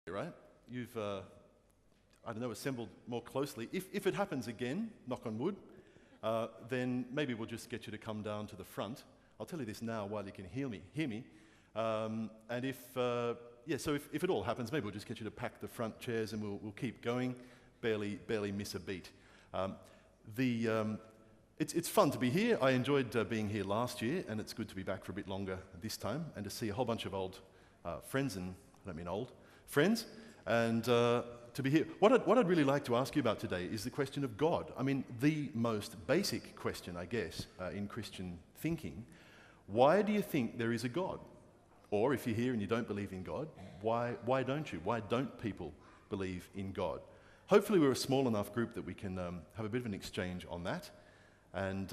Right? You've, assembled more closely. If it happens again, knock on wood, then maybe we'll just get you to come down to the front. I'll tell you this now while you can hear me. And if it all happens, maybe we'll just get you to pack the front chairs and we'll keep going, barely miss a beat. It's fun to be here. I enjoyed being here last year, and it's good to be back for a bit longer this time and to see a whole bunch of old friends, and I don't mean old, friends, and to be here. What I'd really like to ask you about today is the question of God. I mean, the most basic question, I guess, in Christian thinking. Why do you think there is a God? Or if you're here and you don't believe in God, why don't you? Why don't people believe in God? Hopefully we're a small enough group that we can have a bit of an exchange on that. And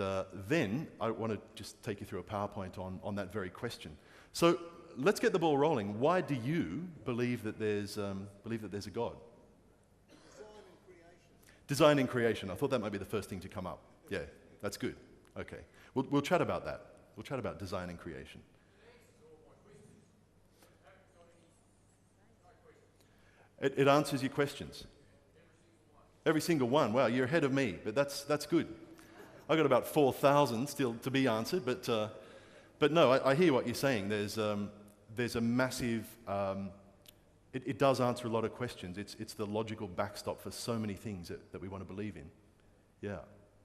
then I want to just take you through a PowerPoint on that very question. So let's get the ball rolling. Why do you believe that there's a God? Design and creation. I thought that might be the first thing to come up. Yeah, that's good. Okay, we'll chat about that. We'll chat about design and creation. It answers your questions. Every single one. Wow, you're ahead of me, but that's good. I've got about 4,000 still to be answered, but no, I hear what you're saying. There's a massive. It does answer a lot of questions. It's the logical backstop for so many things that we want to believe in. Yeah.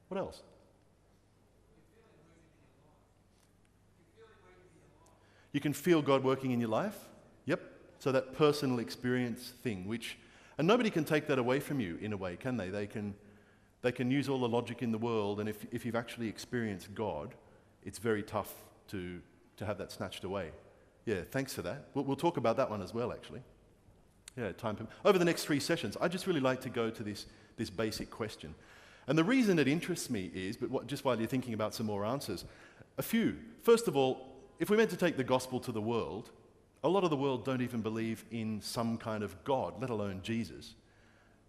What else? You can feel God working in your life. Yep. So that personal experience thing, and nobody can take that away from you in a way, can they? They can use all the logic in the world, and if you've actually experienced God, it's very tough to have that snatched away. Yeah, thanks for that. We'll talk about that one as well, actually. Yeah, over the next 3 sessions, I'd just really like to go to this basic question. And the reason it interests me is, just while you're thinking about some more answers, a few. First of all, if we're meant to take the gospel to the world, a lot of the world don't even believe in some kind of God, let alone Jesus.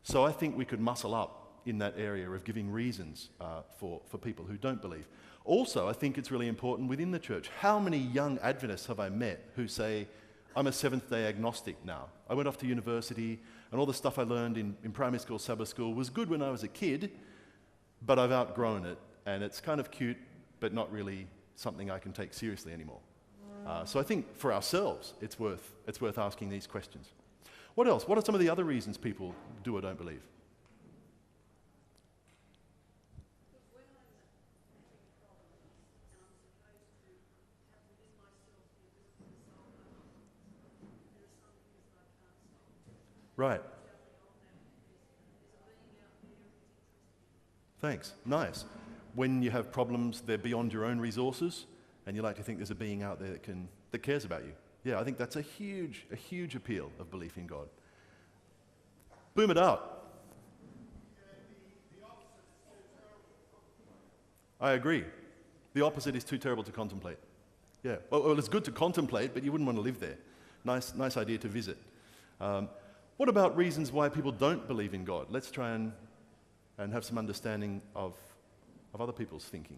So I think we could muscle up in that area of giving reasons for people who don't believe. Also, I think it's really important within the church. How many young Adventists have I met who say, I'm a Seventh-day agnostic now. I went off to university, and all the stuff I learned in primary school, Sabbath school, was good when I was a kid, but I've outgrown it, and it's kind of cute, but not really something I can take seriously anymore. So I think for ourselves, it's worth asking these questions. What else? What are some of the other reasons people do or don't believe? Right. Thanks. Nice. When you have problems, they're beyond your own resources, and you like to think there's a being out there that cares about you. Yeah, I think that's a huge appeal of belief in God. Boom it out. I agree. The opposite is too terrible to contemplate. Yeah. Well, it's good to contemplate, but you wouldn't want to live there. Nice idea to visit. What about reasons why people don't believe in God? Let's try and have some understanding of other people's thinking.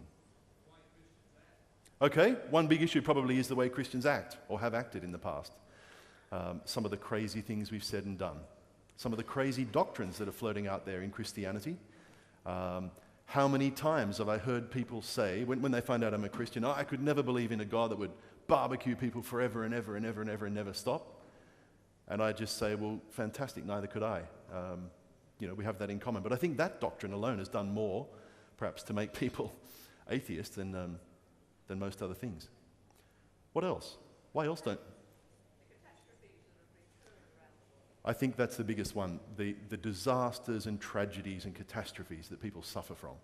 Okay, one big issue probably is the way Christians act or have acted in the past. Some of the crazy things we've said and done. Some of the crazy doctrines that are floating out there in Christianity. How many times have I heard people say, when they find out I'm a Christian, I could never believe in a God that would barbecue people forever and ever and ever and ever and never stop. And I just say, well, fantastic, neither could I. We have that in common. But I think that doctrine alone has done more, perhaps, to make people atheists than most other things. What else? Why else don't? I think that's the biggest one, the disasters and tragedies and catastrophes that people suffer from.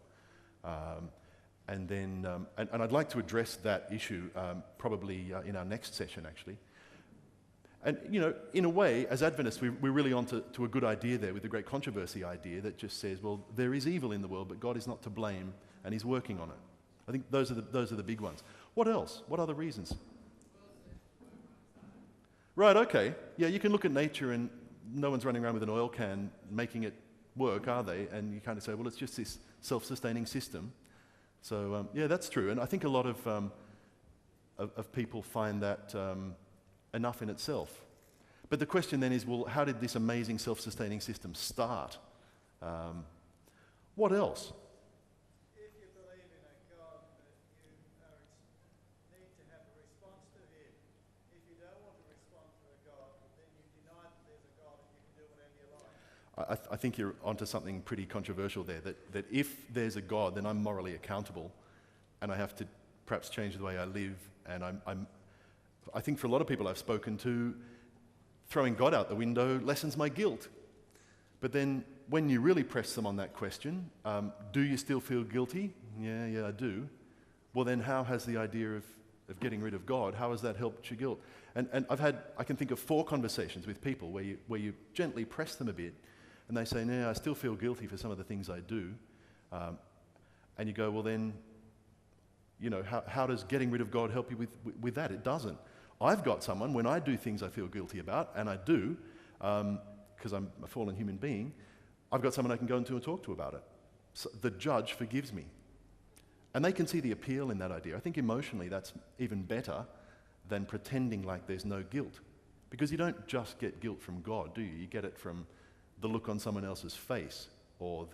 And I'd like to address that issue probably in our next session, actually. And, in a way, as Adventists, we're really on to a good idea there with the great controversy idea that just says, well, there is evil in the world, but God is not to blame, and he's working on it. I think those are the big ones. What else? What other reasons? Right, okay. Yeah, you can look at nature and no one's running around with an oil can making it work, are they? And you kind of say, well, it's just this self-sustaining system. So, yeah, that's true. And I think a lot of people find that enough in itself. But the question then is, well, how did this amazing self-sustaining system start? What else? If you believe in a God, that you need to have a response to Him. If you don't want to respond to a God, then you deny that there's a God and you can do whatever you like. I think you're onto something pretty controversial there, that if there's a God, then I'm morally accountable, and I have to perhaps change the way I live. And I think for a lot of people I've spoken to, throwing God out the window lessens my guilt. But then when you really press them on that question, do you still feel guilty? Yeah, I do. Well, then how has the idea of getting rid of God, how has that helped your guilt? And I can think of 4 conversations with people where you gently press them a bit, and they say, no, I still feel guilty for some of the things I do. And you go, well then, how does getting rid of God help you with that? It doesn't. I've got someone, when I do things I feel guilty about, and I do, because I'm a fallen human being, I've got someone I can go into and talk to about it. So the judge forgives me. And they can see the appeal in that idea. I think emotionally that's even better than pretending like there's no guilt. Because you don't just get guilt from God, do you? You get it from the look on someone else's face or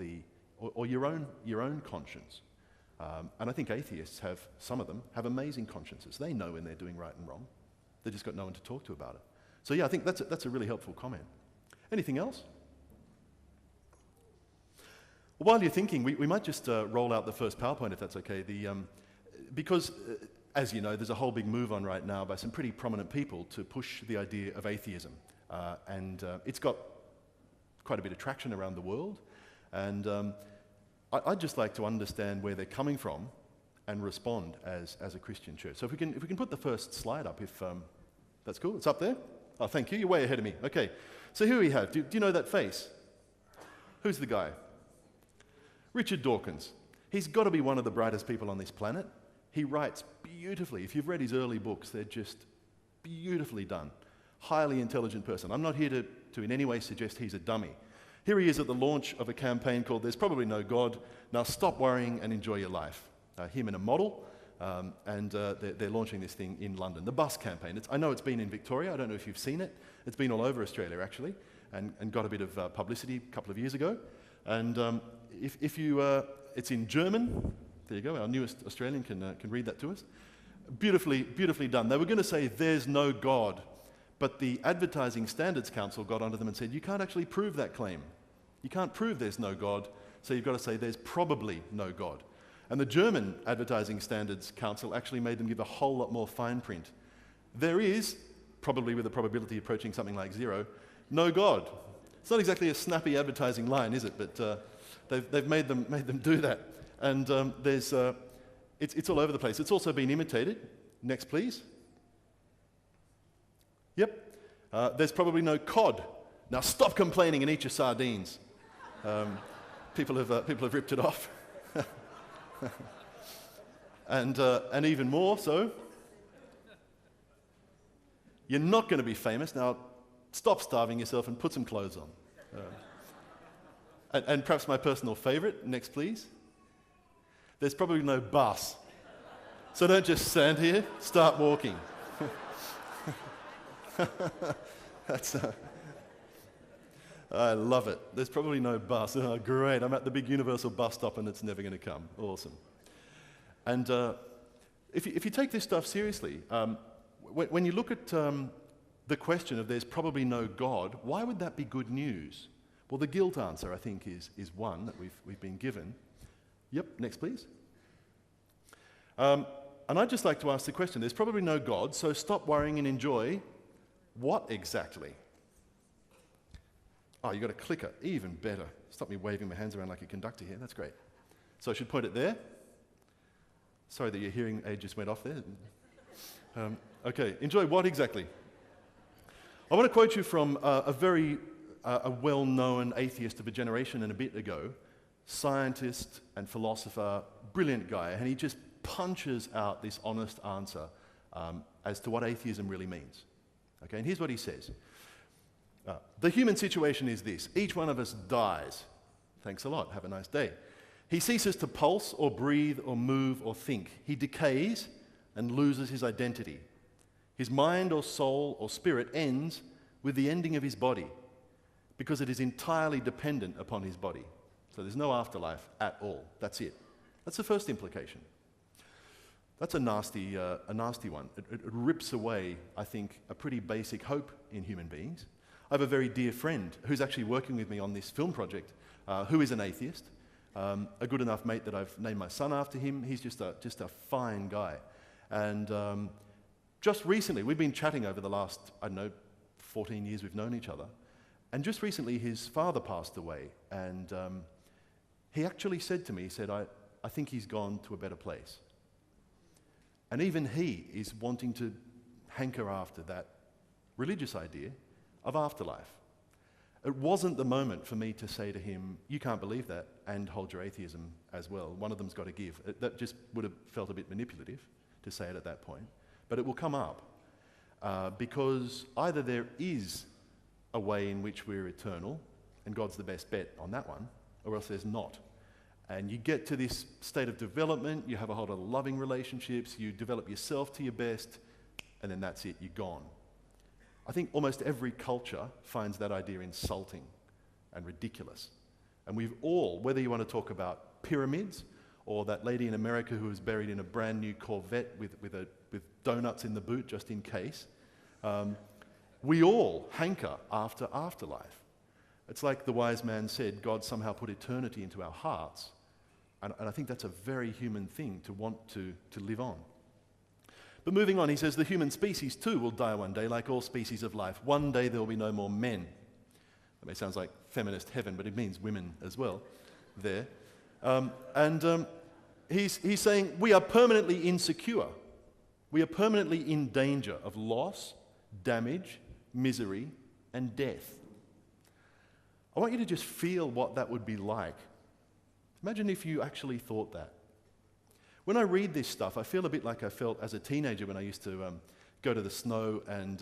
your own conscience. And I think atheists some of them have amazing consciences. They know when they're doing right and wrong. They've just got no one to talk to about it. So yeah, I think that's a really helpful comment. Anything else? While you're thinking, we might just roll out the first PowerPoint if that's okay. Because, as you know, there's a whole big move on right now by some pretty prominent people to push the idea of atheism. And it's got quite a bit of traction around the world. And I'd just like to understand where they're coming from and respond as a Christian church. So if we can put the first slide up, if that's cool. It's up there. Oh, thank you. You're way ahead of me. Okay. So here we have. Do you know that face? Who's the guy? Richard Dawkins. He's got to be one of the brightest people on this planet. He writes beautifully. If you've read his early books, they're just beautifully done. Highly intelligent person. I'm not here to in any way suggest he's a dummy. Here he is at the launch of a campaign called There's Probably No God. Now stop worrying and enjoy your life. Him and a model, and they're launching this thing in London, the bus campaign. I know it's been in Victoria. I don't know if you've seen it. It's been all over Australia, actually, and got a bit of publicity a couple of years ago. And if you, it's in German. There you go. Our newest Australian can read that to us. Beautifully done. They were going to say, there's no God, but the Advertising Standards Council got onto them and said, you can't actually prove that claim. You can't prove there's no God, so you've got to say there's probably no God. And the German Advertising Standards Council actually made them give a whole lot more fine print. There is, probably with a probability approaching something like 0, no God. It's not exactly a snappy advertising line, is it? But they've made them do that. And it's all over the place. It's also been imitated. Next, please. Yep. There's probably no cod. Now stop complaining and eat your sardines. People have ripped it off. And even more so, you're not going to be famous. Now, stop starving yourself and put some clothes on. And perhaps my personal favorite, next please. There's probably no bus. So don't just stand here, start walking. I love it. There's probably no bus. Oh, great. I'm at the big universal bus stop and it's never going to come. Awesome. And if you take this stuff seriously, when you look at the question of there's probably no God, why would that be good news? Well, the guilt answer, I think, is one that we've been given. Yep, next please. And I'd just like to ask the question, there's probably no God, so stop worrying and enjoy what exactly? Oh, you've got a clicker, even better. Stop me waving my hands around like a conductor here, that's great. So I should point it there. Sorry that your hearing aid just went off there. Okay, enjoy what exactly? I want to quote you from a well-known atheist of a generation and a bit ago, scientist and philosopher, brilliant guy, and he just punches out this honest answer as to what atheism really means. Okay, and here's what he says. The human situation is this. Each one of us dies. Thanks a lot. Have a nice day. He ceases to pulse or breathe or move or think. He decays and loses his identity. His mind or soul or spirit ends with the ending of his body because it is entirely dependent upon his body. So there's no afterlife at all. That's it. That's the first implication. That's a nasty one. It rips away, I think, a pretty basic hope in human beings. I have a very dear friend who's actually working with me on this film project, who is an atheist, a good enough mate that I've named my son after him. He's just a fine guy. And just recently, we've been chatting over the last, 14 years we've known each other. And just recently, his father passed away. And he actually said to me, he said, I think he's gone to a better place. And even he is wanting to hanker after that religious idea of afterlife. It wasn't the moment for me to say to him, you can't believe that, and hold your atheism as well. One of them's got to give. That just would have felt a bit manipulative to say it at that point. But it will come up because either there is a way in which we're eternal, and God's the best bet on that one, or else there's not. And you get to this state of development, you have a whole lot of loving relationships, you develop yourself to your best, and then that's it, you're gone. I think almost every culture finds that idea insulting and ridiculous. And we've all, whether you want to talk about pyramids, or that lady in America who was buried in a brand new Corvette with donuts in the boot just in case, we all hanker after afterlife. It's like the wise man said, God somehow put eternity into our hearts. And I think that's a very human thing to want to live on. But moving on, he says, the human species too will die one day, like all species of life. One day there will be no more men. That may sound like feminist heaven, but it means women as well there. He's saying we are permanently insecure. We are permanently in danger of loss, damage, misery, and death. I want you to just feel what that would be like. Imagine if you actually thought that. When I read this stuff, I feel a bit like I felt as a teenager when I used to go to the snow and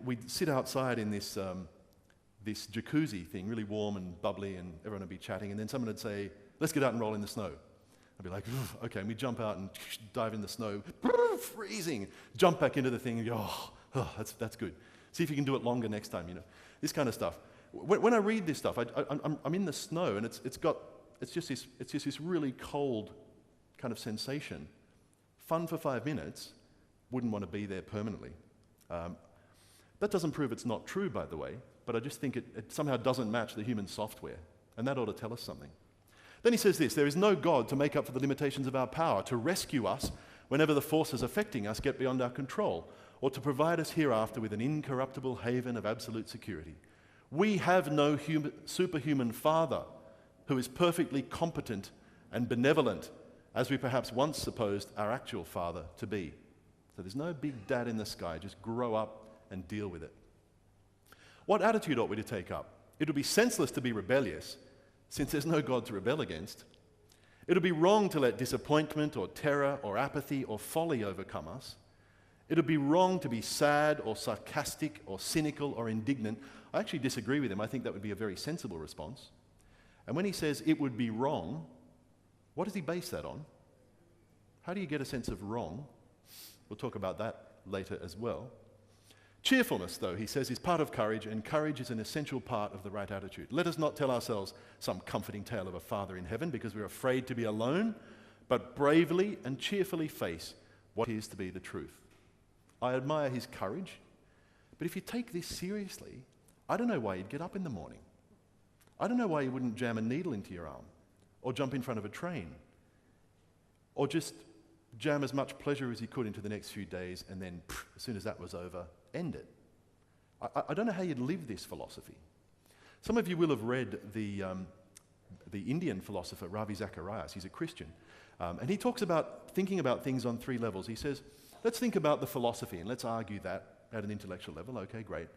we'd sit outside in this jacuzzi thing, really warm and bubbly, and everyone would be chatting, and then someone would say, let's get out and roll in the snow. I'd be like, okay, and we'd jump out and dive in the snow, freezing, jump back into the thing and go, oh, that's good. See if you can do it longer next time, this kind of stuff. When I read this stuff, I'm in the snow, and it's just this really cold kind of sensation. Fun for 5 minutes, wouldn't want to be there permanently. That doesn't prove it's not true, by the way, but I just think it somehow doesn't match the human software, and that ought to tell us something. Then he says this, there is no God to make up for the limitations of our power, to rescue us whenever the forces affecting us get beyond our control, or to provide us hereafter with an incorruptible haven of absolute security. We have no superhuman Father who is perfectly competent and benevolent, as we perhaps once supposed our actual Father to be. So there's no big dad in the sky, just grow up and deal with it. What attitude ought we to take up? It would be senseless to be rebellious, since there's no God to rebel against. It would be wrong to let disappointment or terror or apathy or folly overcome us. It would be wrong to be sad or sarcastic or cynical or indignant. I actually disagree with him. I think that would be a very sensible response. And when he says it would be wrong, what does he base that on? How do you get a sense of wrong? We'll talk about that later as well. Cheerfulness, though, he says, is part of courage, and courage is an essential part of the right attitude. Let us not tell ourselves some comforting tale of a Father in heaven because we're afraid to be alone, but bravely and cheerfully face what is to be the truth. I admire his courage, but if you take this seriously, I don't know why you'd get up in the morning. I don't know why you wouldn't jam a needle into your arm, or jump in front of a train, or just jam as much pleasure as you could into the next few days, and then, as soon as that was over, end it. I don't know how you'd live this philosophy. Some of you will have read the Indian philosopher Ravi Zacharias. He's a Christian. And he talks about thinking about things on 3 levels. He says, let's think about the philosophy, and let's argue that at an intellectual level. Okay, great.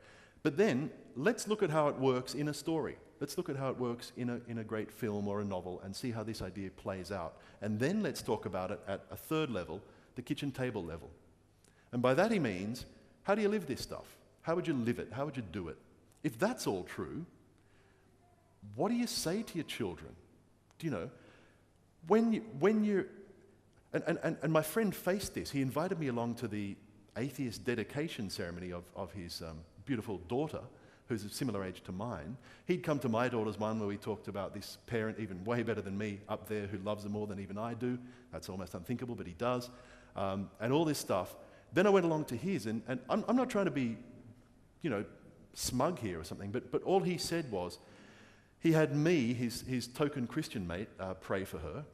But then, let's look at how it works in a story. Let's look at how it works in a great film or a novel and see how this idea plays out. And then let's talk about it at a 3rd level, the kitchen table level. And by that he means, how do you live this stuff? How would you live it? How would you do it? If that's all true, what do you say to your children? Do you know, when you're... And my friend faced this. He invited me along to the atheist dedication ceremony of his beautiful daughter who's a similar age to mine. He'd come to my daughter's one where we talked about this parent, even way better than me, up there, who loves her more than even I do. That's almost unthinkable, but he does. And all this stuff. Then I went along to his, and I'm not trying to be, smug here or something, but all he said was, he had me, his token Christian mate, pray for her.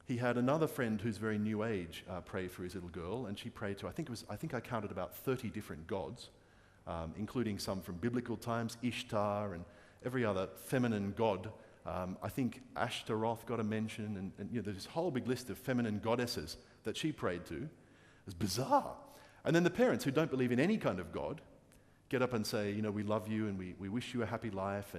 He had another friend who's very new age pray for his little girl, and she prayed to, I think I counted about 30 different gods, including some from biblical times, Ishtar and every other feminine god. I think Ashtaroth got a mention, and there's this whole big list of feminine goddesses that she prayed to. It was bizarre. And then the parents, who don't believe in any kind of God, get up and say, we love you and we wish you a happy life.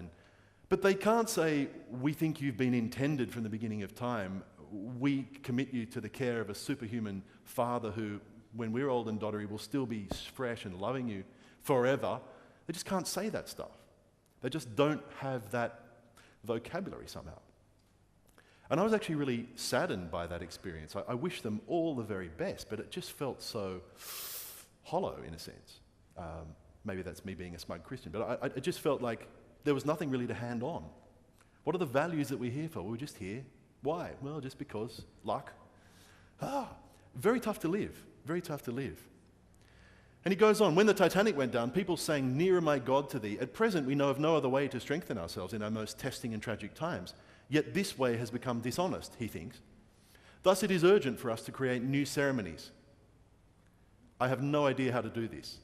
But they can't say, we think you've been intended from the beginning of time. We commit you to the care of a superhuman father who, when we're old and doddery, will still be fresh and loving you forever. They just can't say that stuff. They just don't have that vocabulary somehow. And I was actually really saddened by that experience. I wish them all the very best, but it just felt so hollow in a sense. Maybe that's me being a smug Christian, but I just felt like there was nothing really to hand on. What are the values that we're here for? We're just here. Why? Well, just because. Luck. Very tough to live. Very tough to live. And he goes on, when the Titanic went down, people sang, "Nearer, my God, to thee. At present, we know of no other way to strengthen ourselves in our most testing and tragic times. Yet this way has become dishonest," he thinks. "Thus it is urgent for us to create new ceremonies. I have no idea how to do this,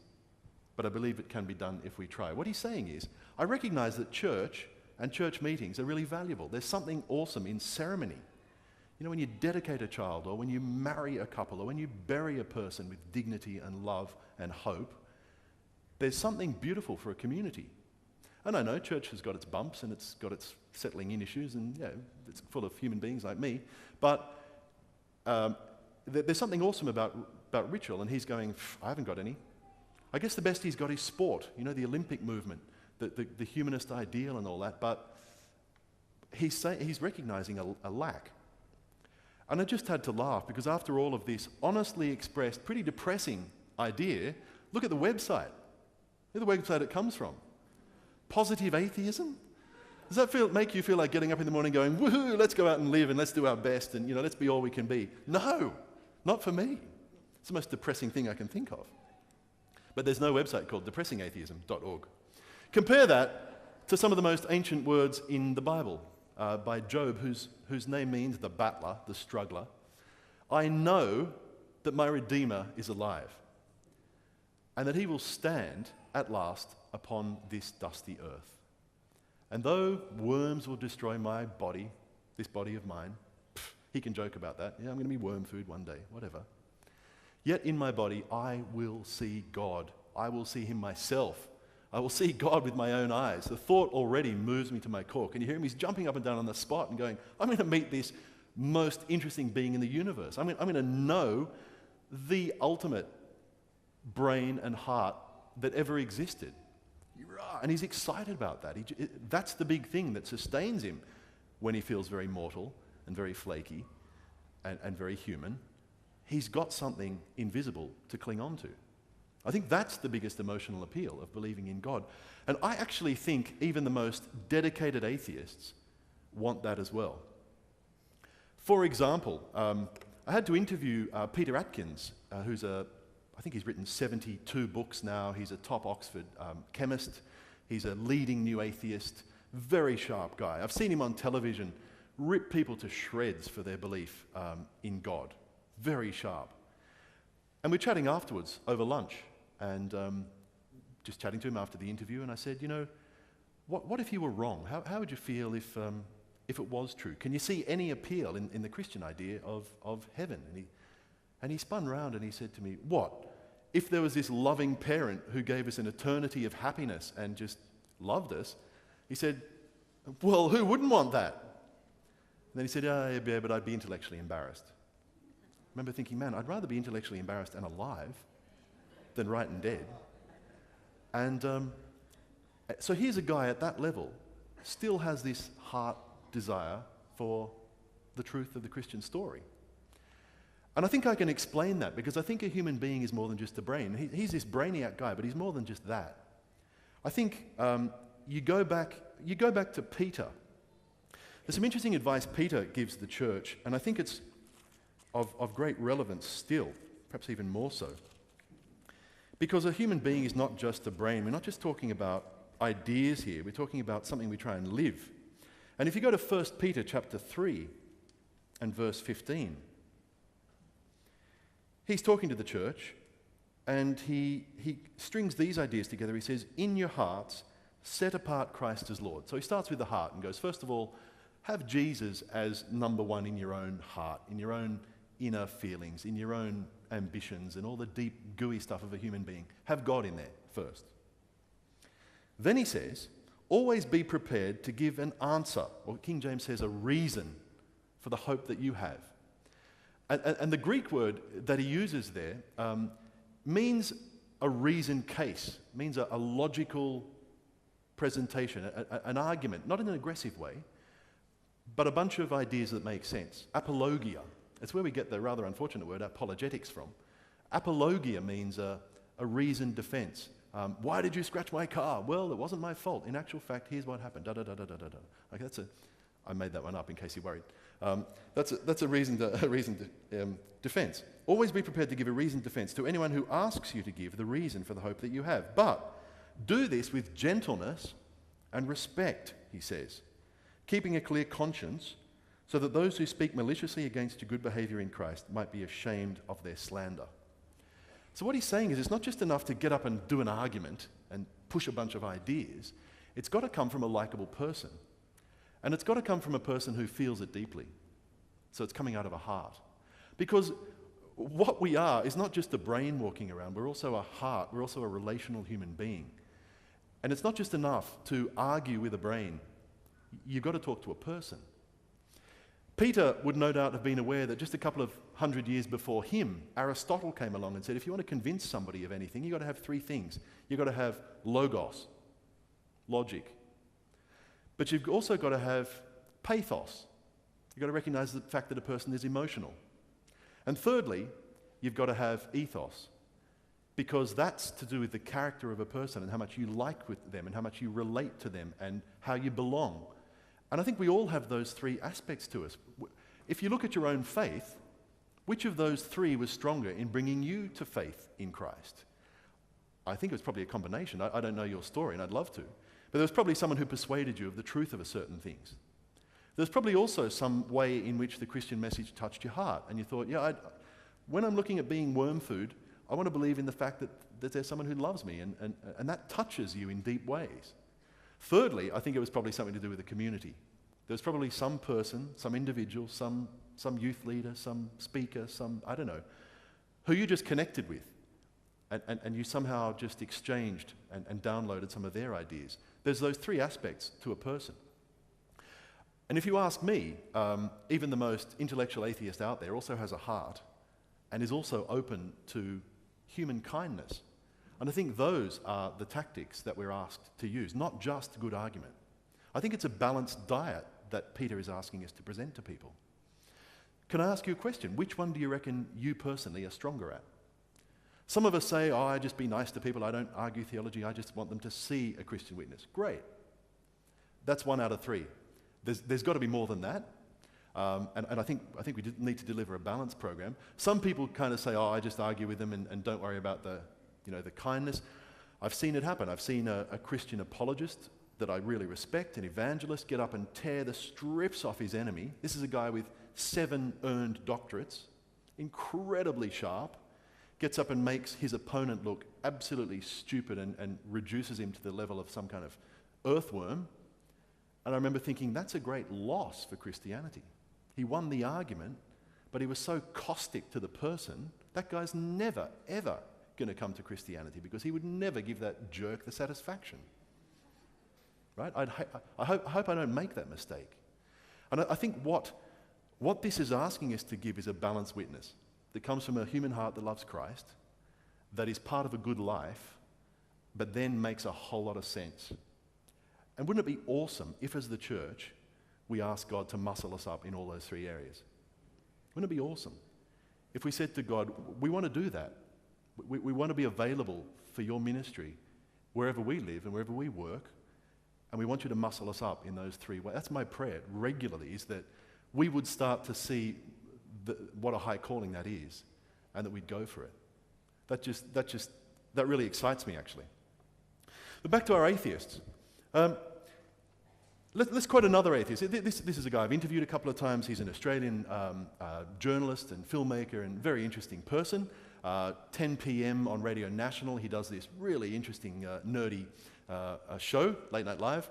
but I believe it can be done if we try." What he's saying is, I recognize that church and church meetings are really valuable. There's something awesome in ceremony. When you dedicate a child, or when you marry a couple, or when you bury a person with dignity and love and hope, there's something beautiful for a community. And I know church has got its bumps and it's got its settling in issues, and it's full of human beings like me, but there's something awesome about ritual, and he's going, I haven't got any. I guess the best he's got is sport, the Olympic movement, the humanist ideal and all that, but he's recognizing a lack. And I just had to laugh, because after all of this honestly expressed, pretty depressing idea, look at the website. Look at the website it comes from. Positive atheism? Does that make you feel like getting up in the morning going, woohoo, let's go out and live and let's do our best and let's be all we can be? No, not for me. It's the most depressing thing I can think of. But there's no website called depressingatheism.org. Compare that to some of the most ancient words in the Bible by Job, whose name means the battler, the struggler. "I know that my Redeemer is alive, and that he will stand at last upon this dusty earth. And though worms will destroy my body, this body of mine," he can joke about that. "Yeah, I'm going to be worm food one day," whatever. "Yet in my body I will see God. I will see him myself. I will see God with my own eyes." The thought already moves me to my core. Can you hear him? He's jumping up and down on the spot and going, I'm going to meet this most interesting being in the universe. I'm going to know the ultimate brain and heart that ever existed. And he's excited about that. That's the big thing that sustains him when he feels very mortal and very flaky and very human. He's got something invisible to cling on to. I think that's the biggest emotional appeal of believing in God. And I actually think even the most dedicated atheists want that as well. For example, I had to interview Peter Atkins, I think he's written 72 books now. He's a top Oxford chemist. He's a leading new atheist, very sharp guy. I've seen him on television rip people to shreds for their belief in God. Very sharp. And we're chatting afterwards over lunch, and just chatting to him after the interview, and I said, what if you were wrong? How would you feel if it was true? Can you see any appeal in the Christian idea of heaven? And he spun round and he said to me, what? If there was this loving parent who gave us an eternity of happiness and just loved us, he said, well, who wouldn't want that? And then he said, yeah, but I'd be intellectually embarrassed. I remember thinking, man, I'd rather be intellectually embarrassed and alive than right and dead. And so here's a guy at that level, still has this heart desire for the truth of the Christian story. And I think I can explain that, because I think a human being is more than just a brain. He's this brainiac guy, but he's more than just that. I think you go back to Peter. There's some interesting advice Peter gives the church, and I think it's of great relevance still, perhaps even more so. Because a human being is not just a brain. We're not just talking about ideas here. We're talking about something we try and live. And if you go to 1 Peter chapter 3 and verse 15, he's talking to the church, and he strings these ideas together. He says, in your hearts, set apart Christ as Lord. So he starts with the heart and goes, first of all, have Jesus as number one in your own heart, in your own inner feelings, in your own ambitions and all the deep, gooey stuff of a human being. Have God in there first. Then he says, always be prepared to give an answer, or King James says a reason for the hope that you have. And the Greek word that he uses there means a reasoned case, means a logical presentation, an argument, not in an aggressive way, but a bunch of ideas that make sense. Apologia. It's where we get the rather unfortunate word apologetics from. Apologia means a reasoned defense. Why did you scratch my car? Well, it wasn't my fault. In actual fact, here's what happened. Da da da da da da da. Okay, I made that one up in case you worried. That's a reasoned defense. Always be prepared to give a reasoned defense to anyone who asks you to give the reason for the hope that you have. But do this with gentleness and respect, he says, keeping a clear conscience, so that those who speak maliciously against your good behavior in Christ might be ashamed of their slander. So what he's saying is it's not just enough to get up and do an argument and push a bunch of ideas. It's got to come from a likable person. And it's got to come from a person who feels it deeply. So it's coming out of a heart. Because what we are is not just a brain walking around. We're also a heart. We're also a relational human being. And it's not just enough to argue with a brain. You've got to talk to a person. Peter would no doubt have been aware that just a couple of 100 years before him, Aristotle came along and said, if you want to convince somebody of anything, you've got to have three things. You've got to have logos, logic. But you've also got to have pathos. You've got to recognize the fact that a person is emotional. And thirdly, you've got to have ethos, because that's to do with the character of a person and how much you like with them and how much you relate to them and how you belong. And I think we all have those three aspects to us. If you look at your own faith, which of those three was stronger in bringing you to faith in Christ? I think it was probably a combination. I don't know your story, and I'd love to. But there was probably someone who persuaded you of the truth of a certain things. There's probably also some way in which the Christian message touched your heart, and you thought, when I'm looking at being worm food, I want to believe in the fact that there's someone who loves me, and that touches you in deep ways. Thirdly, I think it was probably something to do with the community. There's probably some person, some individual, some youth leader, some speaker, I don't know, who you just connected with, and you somehow just exchanged and downloaded some of their ideas. There's those three aspects to a person. And if you ask me, even the most intellectual atheist out there also has a heart and is also open to human kindness. And I think those are the tactics that we're asked to use, not just good argument. I think it's a balanced diet that Peter is asking us to present to people. Can I ask you a question? Which one do you reckon you personally are stronger at? Some of us say, I just be nice to people, I don't argue theology, I just want them to see a Christian witness. Great. That's 1 out of 3. There's got to be more than that. And I think we need to deliver a balanced program. Some people kind of say, I just argue with them and don't worry about the kindness. I've seen it happen. I've seen a Christian apologist that I really respect, an evangelist, get up and tear the strips off his enemy. This is a guy with 7 earned doctorates, incredibly sharp, gets up and makes his opponent look absolutely stupid and reduces him to the level of some kind of earthworm. And I remember thinking, that's a great loss for Christianity. He won the argument, but he was so caustic to the person, that guy's never, ever going to come to Christianity because he would never give that jerk the satisfaction. Right? I hope I don't make that mistake. And I think what this is asking us to give is a balanced witness that comes from a human heart that loves Christ, that is part of a good life, but then makes a whole lot of sense. And wouldn't it be awesome if, as the church, we ask God to muscle us up in all those 3 areas? Wouldn't it be awesome if we said to God, we want to do that. We want to be available for your ministry wherever we live and wherever we work, and we want you to muscle us up in those three ways. That's my prayer regularly, is that we would start to see what a high calling that is, and that we'd go for it. That really excites me, actually. But back to our atheists. Let's quote another atheist. This is a guy I've interviewed a couple of times. He's an Australian journalist and filmmaker and very interesting person. 10 p.m. on Radio National, he does this really interesting, nerdy show, Late Night Live.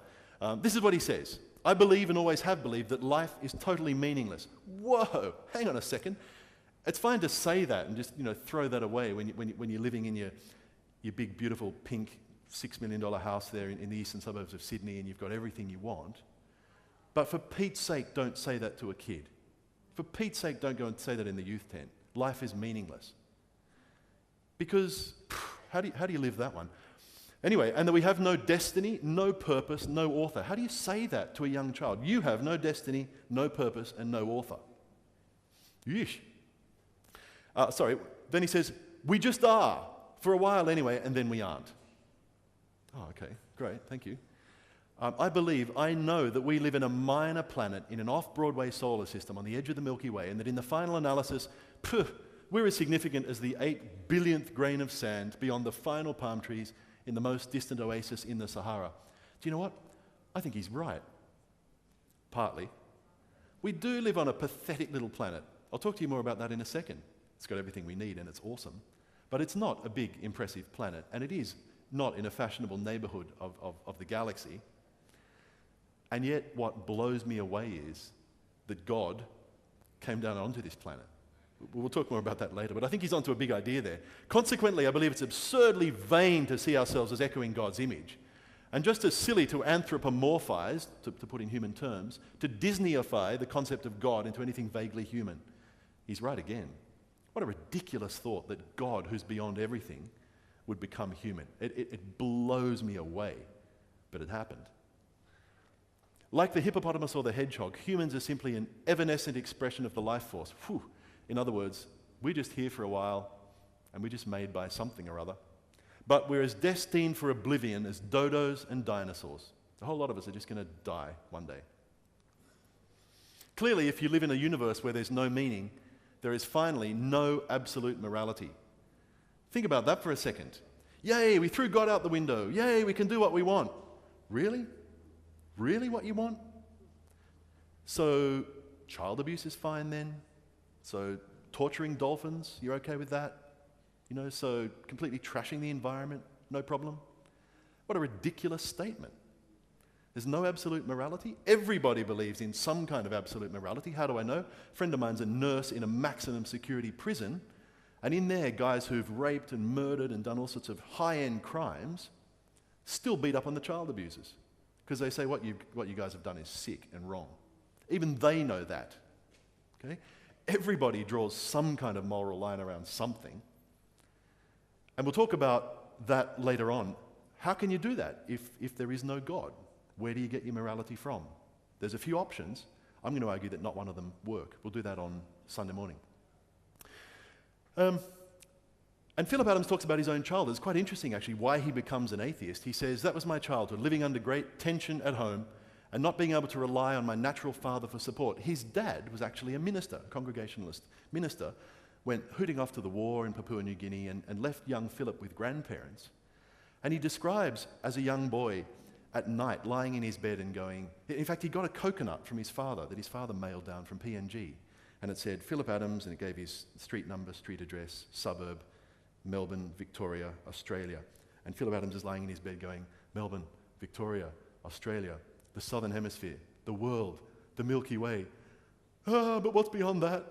This is what he says. I believe and always have believed that life is totally meaningless. Whoa, hang on a second. It's fine to say that and just throw that away when you're living in your big, beautiful, pink $6 million house there in the eastern suburbs of Sydney, and you've got everything you want. But for Pete's sake, don't say that to a kid. For Pete's sake, don't go and say that in the youth tent. Life is meaningless. Because how do you live that one? Anyway, and that we have no destiny, no purpose, no author. How do you say that to a young child? You have no destiny, no purpose, and no author. Yeesh. Then he says, we just are, for a while anyway, and then we aren't. Oh, okay, great, thank you. I know that we live in a minor planet in an off-Broadway solar system on the edge of the Milky Way, and that in the final analysis, we're as significant as the 8 billionth grain of sand beyond the final palm trees in the most distant oasis in the Sahara. Do you know what? I think he's right. Partly. We do live on a pathetic little planet. I'll talk to you more about that in a second. It's got everything we need and it's awesome. But it's not a big, impressive planet, and it is not in a fashionable neighborhood of the galaxy. And yet what blows me away is that God came down onto this planet. We'll talk more about that later, but I think he's onto a big idea there. Consequently, I believe it's absurdly vain to see ourselves as echoing God's image, and just as silly to anthropomorphize, to put in human terms, to Disneyify the concept of God into anything vaguely human. He's right again. What a ridiculous thought that God, who's beyond everything, would become human. It blows me away, but it happened. Like the hippopotamus or the hedgehog, humans are simply an evanescent expression of the life force. Whew. In other words, we're just here for a while, and we're just made by something or other. But we're as destined for oblivion as dodos and dinosaurs. A whole lot of us are just going to die one day. Clearly, if you live in a universe where there's no meaning, there is finally no absolute morality. Think about that for a second. Yay, we threw God out the window. Yay, we can do what we want. Really? Really what you want? So child abuse is fine then? So torturing dolphins, you're okay with that? So completely trashing the environment, no problem? What a ridiculous statement. There's no absolute morality. Everybody believes in some kind of absolute morality. How do I know? A friend of mine's a nurse in a maximum security prison, and in there, guys who've raped and murdered and done all sorts of high-end crimes still beat up on the child abusers because they say what you guys have done is sick and wrong. Even they know that. Okay? Everybody draws some kind of moral line around something. And we'll talk about that later on. How can you do that if there is no God? Where do you get your morality from? There's a few options. I'm going to argue that not one of them work. We'll do that on Sunday morning. And Philip Adams talks about his own childhood. It's quite interesting, actually, why he becomes an atheist. He says, that was my childhood, living under great tension at home and not being able to rely on my natural father for support. His dad was actually a minister, a Congregationalist minister, went hooting off to the war in Papua New Guinea and left young Philip with grandparents. And he describes, as a young boy, at night, lying in his bed and going... In fact, he got a coconut from his father that his father mailed down from PNG. And it said, Philip Adams, and it gave his street number, street address, suburb, Melbourne, Victoria, Australia. And Philip Adams is lying in his bed going, Melbourne, Victoria, Australia, the Southern Hemisphere, the world, the Milky Way. But what's beyond that?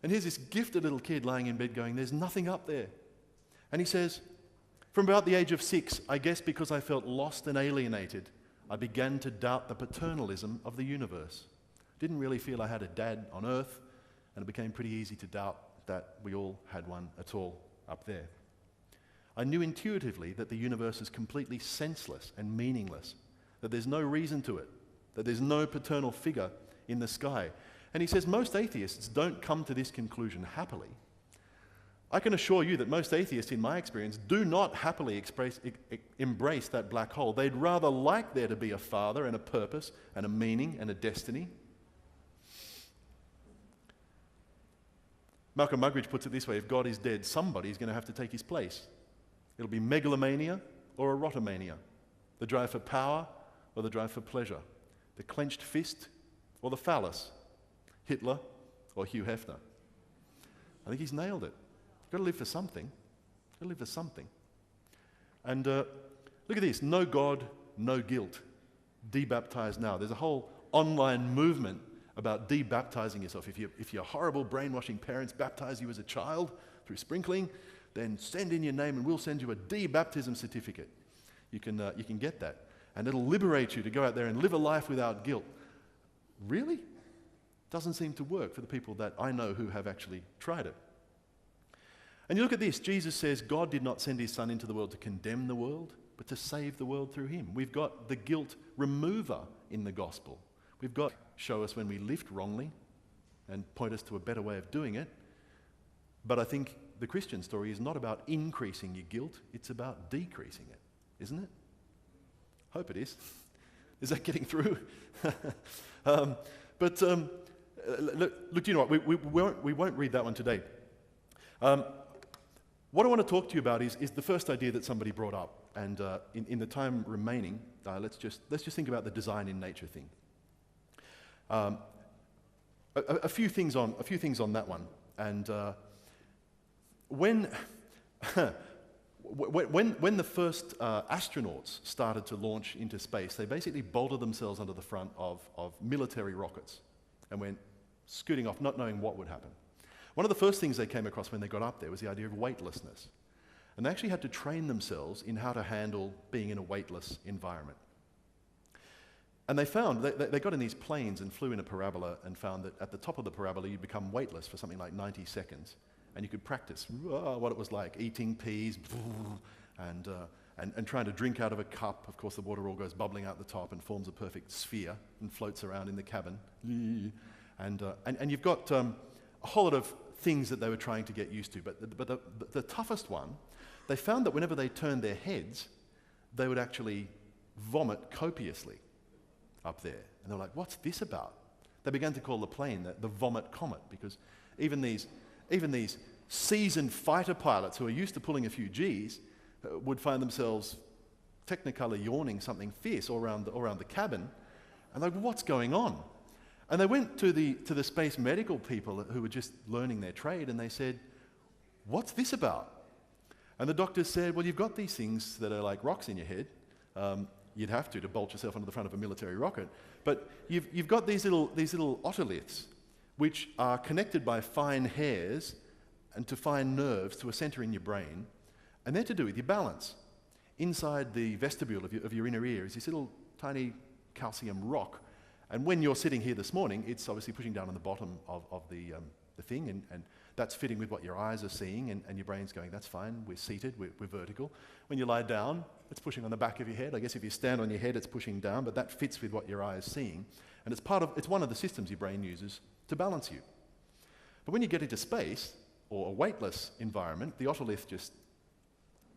And here's this gifted little kid lying in bed going, there's nothing up there. And he says, from about the age of 6, I guess because I felt lost and alienated, I began to doubt the paternalism of the universe. Didn't really feel I had a dad on earth, and it became pretty easy to doubt that we all had one at all up there. I knew intuitively that the universe is completely senseless and meaningless, that there's no reason to it, that there's no paternal figure in the sky. And he says most atheists don't come to this conclusion happily. I can assure you that most atheists, in my experience, do not happily embrace that black hole. They'd rather like there to be a father and a purpose and a meaning and a destiny. Malcolm Muggeridge puts it this way: if God is dead, somebody's going to have to take his place. It'll be megalomania or erotomania, the drive for power or the drive for pleasure, the clenched fist or the phallus, Hitler or Hugh Hefner. I think he's nailed it. You've got to live for something. You've got to live for something. And look at this: no God, no guilt. Debaptize now. There's a whole online movement about debaptizing yourself. If your horrible brainwashing parents baptize you as a child through sprinkling, then send in your name and we'll send you a debaptism certificate. You can get that. And it'll liberate you to go out there and live a life without guilt. Really? Doesn't seem to work for the people that I know who have actually tried it. And you look at this: Jesus says God did not send his Son into the world to condemn the world, but to save the world through him. We've got the guilt remover in the gospel. We've got show us when we lived wrongly and point us to a better way of doing it. But I think the Christian story is not about increasing your guilt, it's about decreasing it, isn't it? Hope it is. Is that getting through? Look, you know what? We won't read that one today. What I want to talk to you about is the first idea that somebody brought up. And in the time remaining, let's just think about the design in nature thing. A few things on that one. And when the first astronauts started to launch into space, they basically bolted themselves under the front of military rockets and went scooting off, not knowing what would happen. One of the first things they came across when they got up there was the idea of weightlessness. And they actually had to train themselves in how to handle being in a weightless environment. And they found, they got in these planes and flew in a parabola and found that at the top of the parabola you'd become weightless for something like 90 seconds. And you could practice what it was like eating peas and trying to drink out of a cup. Of course, the water all goes bubbling out the top and forms a perfect sphere and floats around in the cabin. And you've got a whole lot of things that they were trying to get used to. But the toughest one, they found that whenever they turned their heads, they would actually vomit copiously up there. And they're like, what's this about? They began to call the plane the vomit comet, because even these seasoned fighter pilots who are used to pulling a few Gs would find themselves technicolor yawning something fierce all around the cabin. And they're like, what's going on? And they went to the space medical people who were just learning their trade, and they said, what's this about? And the doctors said, well, you've got these things that are like rocks in your head. You'd have to bolt yourself onto the front of a military rocket. But you've got these little otoliths, which are connected by fine hairs and to fine nerves to a center in your brain, and they're to do with your balance. Inside the vestibule of your inner ear is this little tiny calcium rock. And when you're sitting here this morning, it's obviously pushing down on the bottom of the thing, and that's fitting with what your eyes are seeing, and your brain's going, that's fine, we're seated, we're vertical. When you lie down, it's pushing on the back of your head. I guess if you stand on your head, it's pushing down, but that fits with what your eye is seeing. And it's one of the systems your brain uses to balance you. But when you get into space, or a weightless environment, the otolith just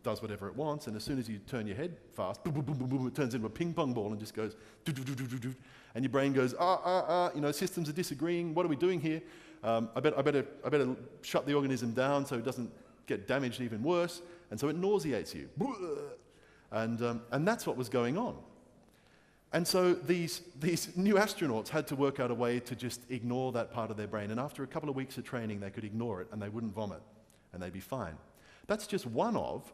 does whatever it wants, and as soon as you turn your head fast, boom, boom, boom, boom, boom, it turns into a ping pong ball and just goes, do, do, do, do, do, do, and your brain goes, systems are disagreeing, what are we doing here? I better shut the organism down so it doesn't get damaged even worse, and so it nauseates you. And that's what was going on. And so these new astronauts had to work out a way to just ignore that part of their brain, and after a couple of weeks of training they could ignore it and they wouldn't vomit and they'd be fine. That's just one of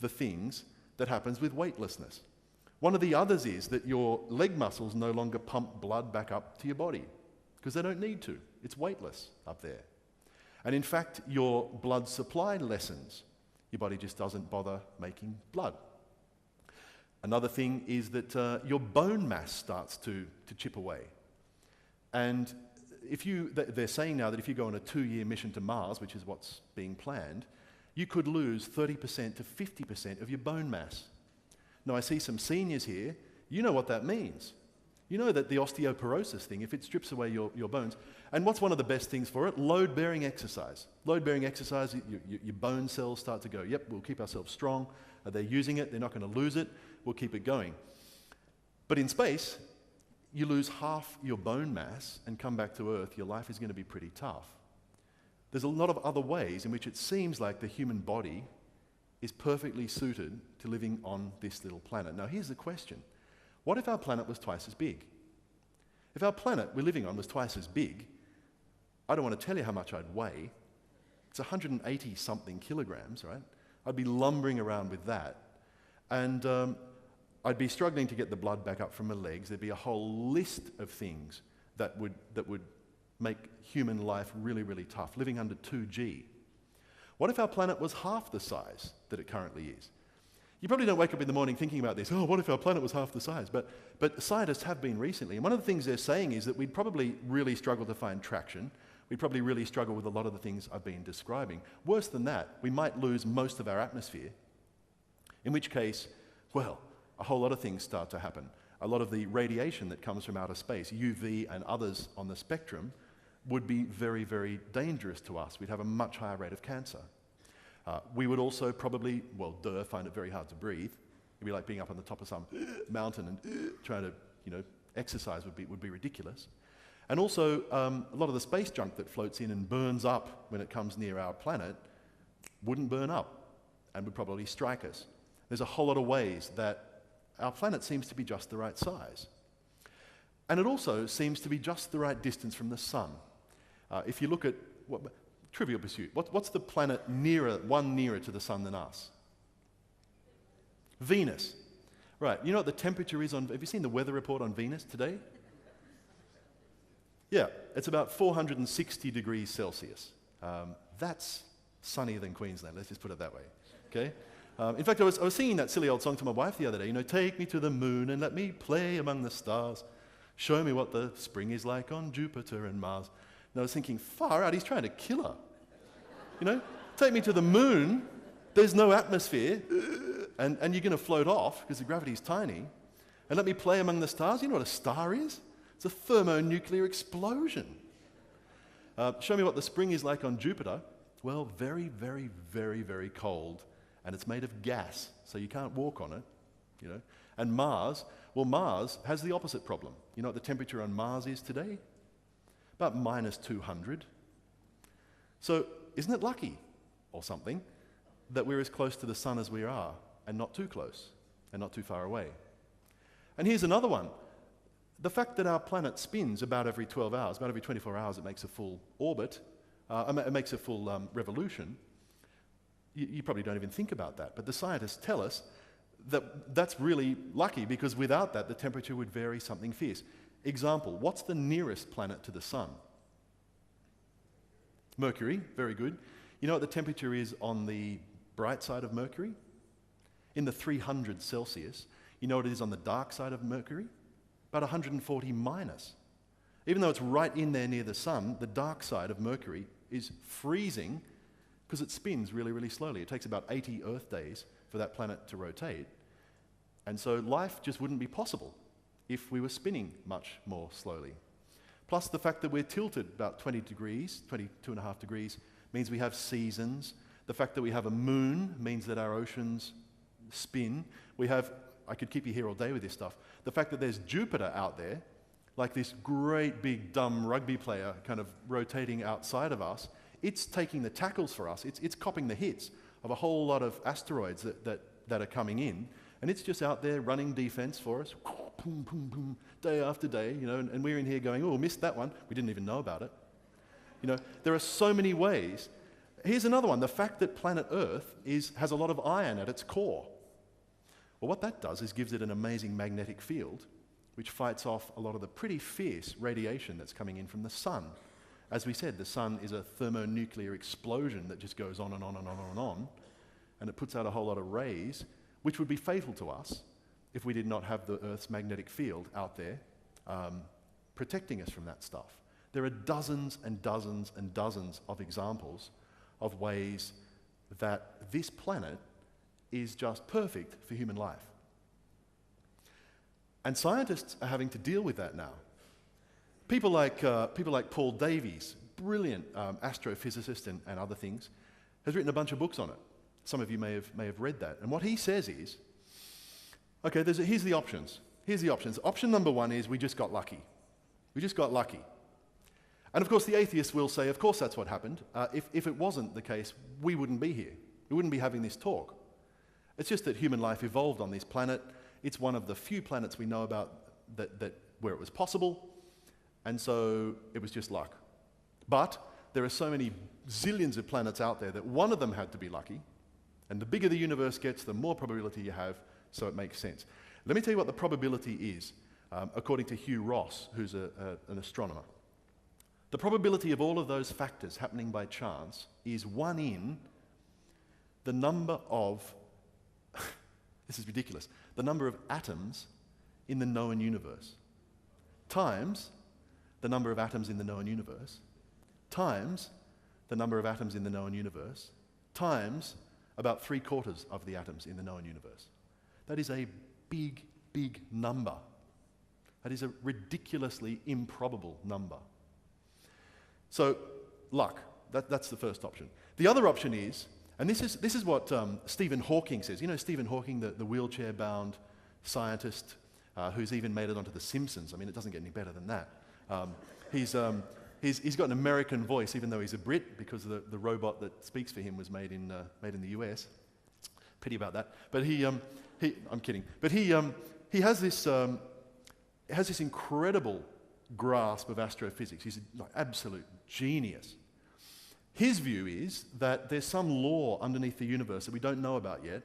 the things that happens with weightlessness. One of the others is that your leg muscles no longer pump blood back up to your body because they don't need to. It's weightless up there. And in fact, your blood supply lessens. Your body just doesn't bother making blood. Another thing is that your bone mass starts to chip away. And they're saying now that if you go on a 2-year mission to Mars, which is what's being planned, you could lose 30% to 50% of your bone mass. Now, I see some seniors here. You know what that means. You know that the osteoporosis thing, if it strips away your bones, and what's one of the best things for it? Load-bearing exercise. Load-bearing exercise, your bone cells start to go, yep, we'll keep ourselves strong. They're using it, they're not going to lose it, we'll keep it going. But in space, you lose half your bone mass and come back to Earth, your life is going to be pretty tough. There's a lot of other ways in which it seems like the human body is perfectly suited to living on this little planet. Now here's the question. What if our planet was twice as big? If our planet we're living on was twice as big, I don't want to tell you how much I'd weigh. It's 180 something kilograms, right? I'd be lumbering around with that. And I'd be struggling to get the blood back up from my legs. There'd be a whole list of things that would make human life really, really tough, living under 2G. What if our planet was half the size that it currently is? You probably don't wake up in the morning thinking about this, oh, what if our planet was half the size? But scientists have been recently, and one of the things they're saying is that we'd probably really struggle to find traction. We'd probably really struggle with a lot of the things I've been describing. Worse than that, we might lose most of our atmosphere, in which case, well, a whole lot of things start to happen. A lot of the radiation that comes from outer space, UV and others on the spectrum, would be very, very dangerous to us. We'd have a much higher rate of cancer. We would also probably, find it very hard to breathe. It'd be like being up on the top of some mountain and trying to, exercise would be ridiculous. And also, a lot of the space junk that floats in and burns up when it comes near our planet wouldn't burn up and would probably strike us. There's a whole lot of ways that our planet seems to be just the right size. And it also seems to be just the right distance from the sun. If you look at Trivial Pursuit, what's the planet one nearer to the sun than us? Venus. Right, you know what the temperature is have you seen the weather report on Venus today? Yeah, it's about 460 degrees Celsius. That's sunnier than Queensland, let's just put it that way, okay? In fact, I was singing that silly old song to my wife the other day, take me to the moon and let me play among the stars. Show me what the spring is like on Jupiter and Mars. And I was thinking, far out, he's trying to kill her. Take me to the moon, there's no atmosphere, and you're going to float off because the gravity's tiny. And let me play among the stars. You know what a star is? It's a thermonuclear explosion. Show me what the spring is like on Jupiter. Well, very, very, very, very cold. And it's made of gas, so you can't walk on it. And Mars, well, Mars has the opposite problem. You know what the temperature on Mars is today? About minus 200. So isn't it lucky, or something, that we're as close to the sun as we are, and not too close, and not too far away? And here's another one. The fact that our planet spins about every 12 hours, about every 24 hours it makes a full orbit, it makes a full revolution. You probably don't even think about that, but the scientists tell us that that's really lucky, because without that the temperature would vary something fierce. Example, what's the nearest planet to the sun? Mercury, very good. You know what the temperature is on the bright side of Mercury? In the 300 Celsius. You know what it is on the dark side of Mercury? About 140 minus. Even though it's right in there near the sun, the dark side of Mercury is freezing because it spins really, really slowly. It takes about 80 Earth days for that planet to rotate. And so life just wouldn't be possible if we were spinning much more slowly. Plus the fact that we're tilted about 20 degrees, 22.5 degrees, means we have seasons. The fact that we have a moon means that our oceans spin. I could keep you here all day with this stuff. The fact that there's Jupiter out there, like this great big dumb rugby player kind of rotating outside of us, it's taking the tackles for us. It's copping the hits of a whole lot of asteroids that are coming in. And it's just out there running defense for us, boom, boom, boom, day after day, and we're in here going, oh, missed that one. We didn't even know about it. There are so many ways. Here's another one. The fact that planet Earth has a lot of iron at its core. Well, what that does is gives it an amazing magnetic field, which fights off a lot of the pretty fierce radiation that's coming in from the sun. As we said, the sun is a thermonuclear explosion that just goes on and on and on and on, and it puts out a whole lot of rays, which would be fatal to us if we did not have the Earth's magnetic field out there protecting us from that stuff. There are dozens and dozens and dozens of examples of ways that this planet is just perfect for human life. And scientists are having to deal with that now. People like Paul Davies, brilliant astrophysicist and other things, has written a bunch of books on it. Some of you may have read that. And what he says is, okay, here's the options. Here's the options. Option number one is we just got lucky. We just got lucky. And of course the atheists will say, of course that's what happened. If it wasn't the case, we wouldn't be here. We wouldn't be having this talk. It's just that human life evolved on this planet. It's one of the few planets we know about where it was possible. And so it was just luck. But there are so many zillions of planets out there that one of them had to be lucky. And the bigger the universe gets, the more probability you have, so it makes sense. Let me tell you what the probability is, according to Hugh Ross, who's an astronomer. The probability of all of those factors happening by chance is 1 in the number of, this is ridiculous, the number of atoms in the known universe, times the number of atoms in the known universe, times the number of atoms in the known universe, times about 3/4 of the atoms in the known universe. That is a big, big number. That is a ridiculously improbable number. So, luck, that's the first option. The other option is, and this is what Stephen Hawking says. You know Stephen Hawking, the wheelchair-bound scientist who's even made it onto The Simpsons. I mean, it doesn't get any better than that. He's got an American voice, even though he's a Brit, because the robot that speaks for him was made in the US. Pity about that. But I'm kidding. But he has this incredible grasp of astrophysics. He's an absolute genius. His view is that there's some law underneath the universe that we don't know about yet,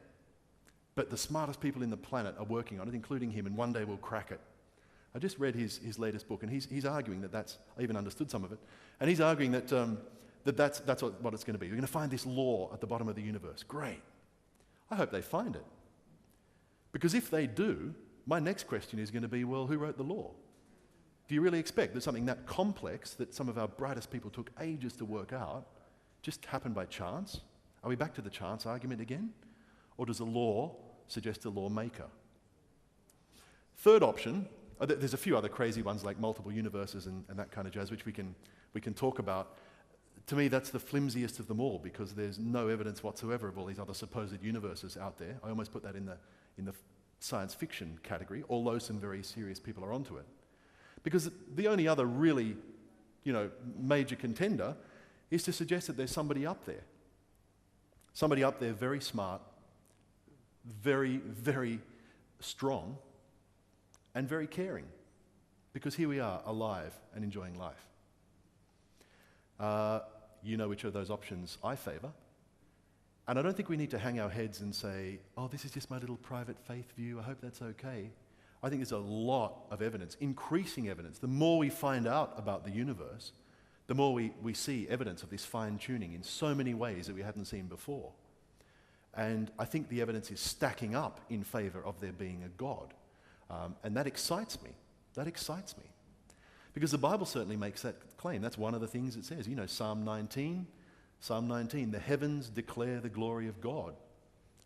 but the smartest people in the planet are working on it, including him, and one day we'll crack it. I just read his latest book, and he's arguing that's, I even understood some of it, and he's arguing that that's what it's going to be. We're going to find this law at the bottom of the universe. Great. I hope they find it. Because if they do, my next question is going to be, well, who wrote the law? Do you really expect that something that complex, that some of our brightest people took ages to work out, just happened by chance? Are we back to the chance argument again? Or does the law suggest a lawmaker? Third option, there's a few other crazy ones like multiple universes and that kind of jazz, which we can talk about. To me, that's the flimsiest of them all, because there's no evidence whatsoever of all these other supposed universes out there. I almost put that in the science fiction category, although some very serious people are onto it. Because the only other really, major contender is to suggest that there's somebody up there. Somebody up there very smart, very, very strong, and very caring. Because here we are, alive and enjoying life. You know which of those options I favour. And I don't think we need to hang our heads and say, oh, this is just my little private faith view, I hope that's okay. I think there's a lot of evidence, increasing evidence. The more we find out about the universe, the more we see evidence of this fine-tuning in so many ways that we hadn't seen before. And I think the evidence is stacking up in favour of there being a God. And that excites me. That excites me. Because the Bible certainly makes that claim. That's one of the things it says. Psalm 19, the heavens declare the glory of God,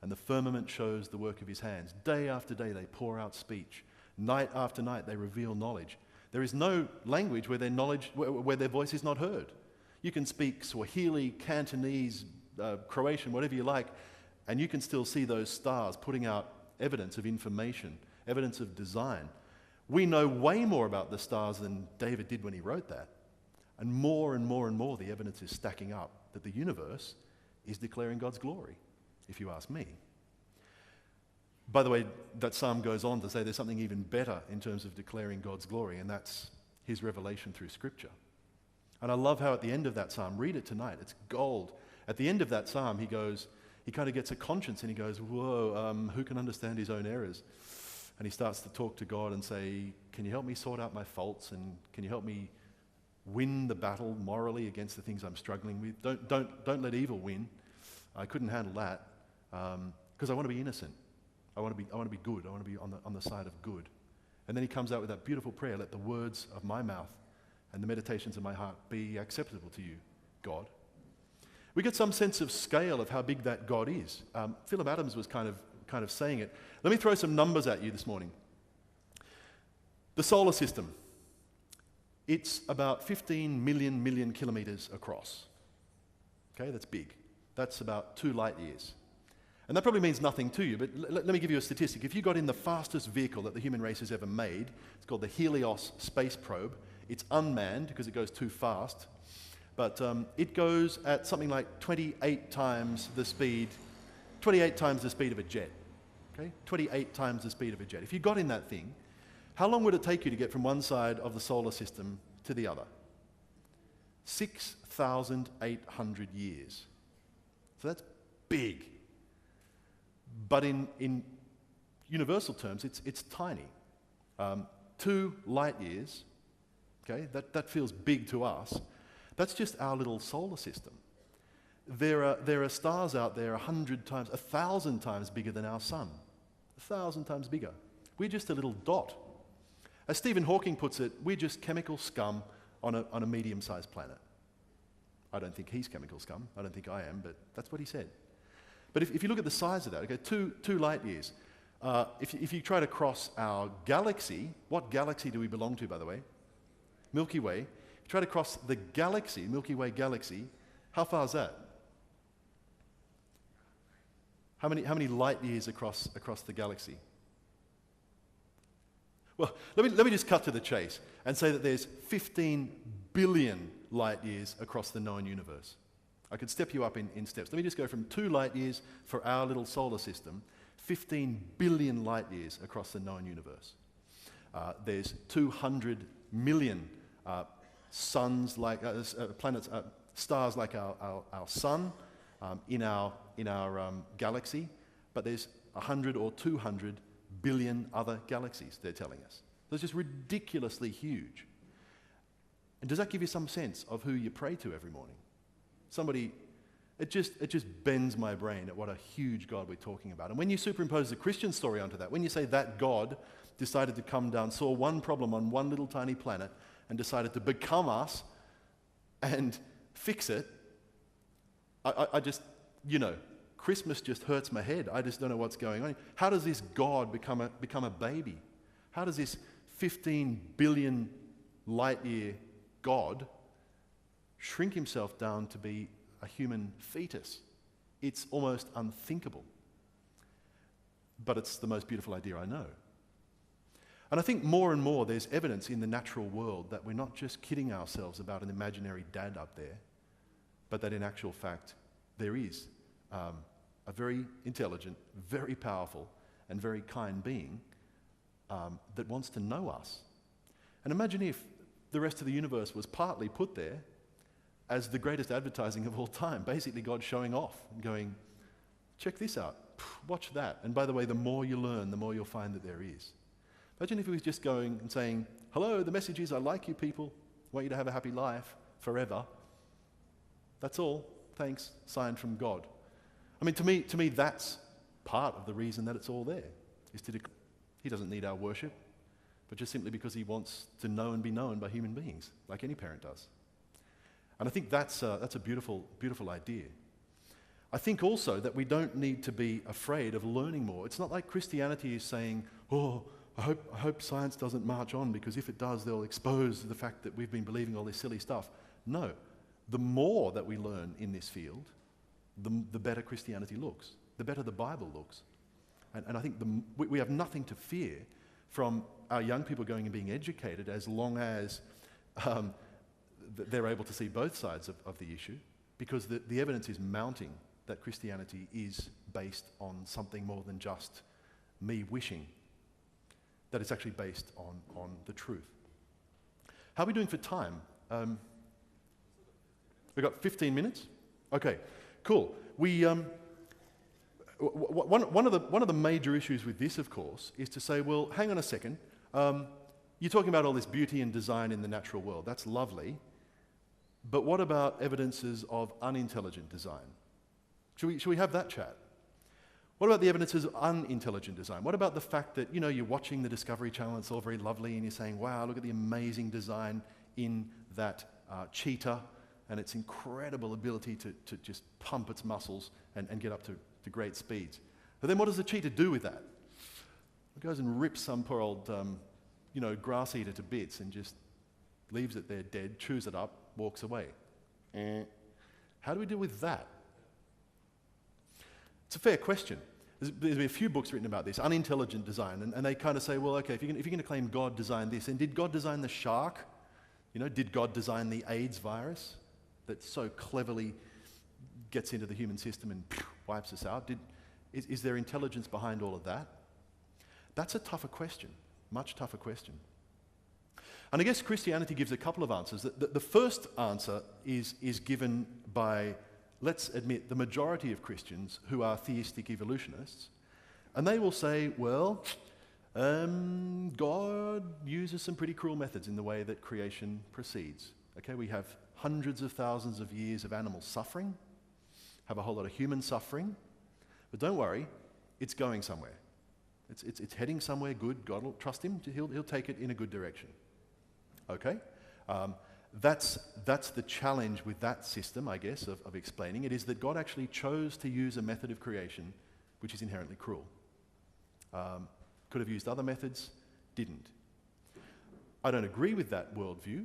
and the firmament shows the work of his hands. Day after day they pour out speech. Night after night they reveal knowledge. There is no language where their voice is not heard. You can speak Swahili, Cantonese, Croatian, whatever you like, and you can still see those stars putting out evidence of information, evidence of design. We know way more about the stars than David did when he wrote that. And more the evidence is stacking up that the universe is declaring God's glory, if you ask me. By the way, that psalm goes on to say there's something even better in terms of declaring God's glory, and that's his revelation through Scripture. And I love how at the end of that psalm, read it tonight, it's gold. At the end of that psalm, he kind of gets a conscience and he goes, whoa, who can understand his own errors? And he starts to talk to God and say, can you help me sort out my faults, and can you help me win the battle morally against the things I'm struggling with? Don't let evil win. I couldn't handle that because I want to be innocent. I want to be good. I want to be on the side of good. And then he comes out with that beautiful prayer, let the words of my mouth and the meditations of my heart be acceptable to you, God. We get some sense of scale of how big that God is. Philip Adams was kind of saying it. Let me throw some numbers at you this morning. The solar system. It's about 15 million kilometres across. Okay, that's big. That's about 2 light years. And that probably means nothing to you, but let me give you a statistic. If you got in the fastest vehicle that the human race has ever made, it's called the Helios space probe. It's unmanned because it goes too fast, but it goes at something like 28 times the speed of a jet. Okay, 28 times the speed of a jet. If you got in that thing, how long would it take you to get from one side of the solar system to the other? 6,800 years. So that's big. But in universal terms, it's tiny. 2 light years, okay, that feels big to us. That's just our little solar system. There are stars out there 100 times, 1,000 times bigger than our sun. 1,000 times bigger. We're just a little dot. As Stephen Hawking puts it, we're just chemical scum on a medium-sized planet. I don't think he's chemical scum. I don't think I am, but that's what he said. But if you look at the size of that, okay, 2 light years. If you try to cross our galaxy, what galaxy do we belong to, by the way? Milky Way. If you try to cross the galaxy, Milky Way galaxy, how far is that? How many light years across the galaxy? Well, let me just cut to the chase and say that there's 15 billion light years across the known universe. I could step you up in steps. Let me just go from 2 light years for our little solar system, 15 billion light years across the known universe. There's 200 million suns like planets, stars like our sun in our galaxy, but there's 100 or 200 billion other galaxies, they're telling us. So it's just ridiculously huge. And does that give you some sense of who you pray to every morning? It just bends my brain at what a huge God we're talking about. And when you superimpose the Christian story onto that, when you say that God decided to come down, saw one problem on one little tiny planet, and decided to become us and fix it, I just, Christmas just hurts my head. I just don't know what's going on. How does this God become a baby? How does this 15 billion light year God shrink himself down to be a human fetus? It's almost unthinkable. But it's the most beautiful idea I know. And I think more and more there's evidence in the natural world that we're not just kidding ourselves about an imaginary dad up there, but that in actual fact there is a very intelligent, very powerful, and very kind being that wants to know us. And imagine if the rest of the universe was partly put there as the greatest advertising of all time. Basically God showing off and going, check this out, watch that. And by the way, the more you learn, the more you'll find that there is. Imagine if he was just going and saying, hello, the message is I like you people, I want you to have a happy life forever. That's all, thanks, signed from God. I mean, to me that's part of the reason that it's all there. He doesn't need our worship, but just simply because he wants to know and be known by human beings, like any parent does. And I think that's a beautiful, beautiful idea. I think also that we don't need to be afraid of learning more. It's not like Christianity is saying, oh, I hope science doesn't march on, because if it does, they'll expose the fact that we've been believing all this silly stuff. No, the more that we learn in this field, the better Christianity looks, the better the Bible looks. And I think we have nothing to fear from our young people going and being educated, as long as they're able to see both sides of the issue, because the evidence is mounting that Christianity is based on something more than just me wishing, that it's actually based on the truth. How are we doing for time? We've got 15 minutes? Okay, cool. One of the major issues with this, of course, is to say, well, hang on a second. You're talking about all this beauty and design in the natural world. That's lovely. But what about evidences of unintelligent design? Should we have that chat? What about the evidences of unintelligent design? What about the fact that, you're watching the Discovery Channel, it's all very lovely, and you're saying, wow, look at the amazing design in that cheetah and its incredible ability to just pump its muscles and get up to great speeds. But then what does the cheetah do with that? It goes and rips some poor old grass eater to bits and just leaves it there dead, chews it up, walks away. How do we deal with that? It's a fair question. There's been a few books written about this, unintelligent design, and they kind of say, well, okay, if you're going to claim God designed this, and did God design the shark? Did God design the AIDS virus that so cleverly gets into the human system and wipes us out? Is there intelligence behind all of that? That's a tougher question, much tougher question. And I guess Christianity gives a couple of answers. The first answer is given by, let's admit, the majority of Christians who are theistic evolutionists. And they will say, well, God uses some pretty cruel methods in the way that creation proceeds. Okay, we have hundreds of thousands of years of animal suffering, have a whole lot of human suffering, but don't worry, it's going somewhere. It's heading somewhere good. God will trust him. He'll take it in a good direction. Okay? That's the challenge with that system, I guess, of explaining it, is that God actually chose to use a method of creation which is inherently cruel. Could have used other methods, didn't. I don't agree with that worldview.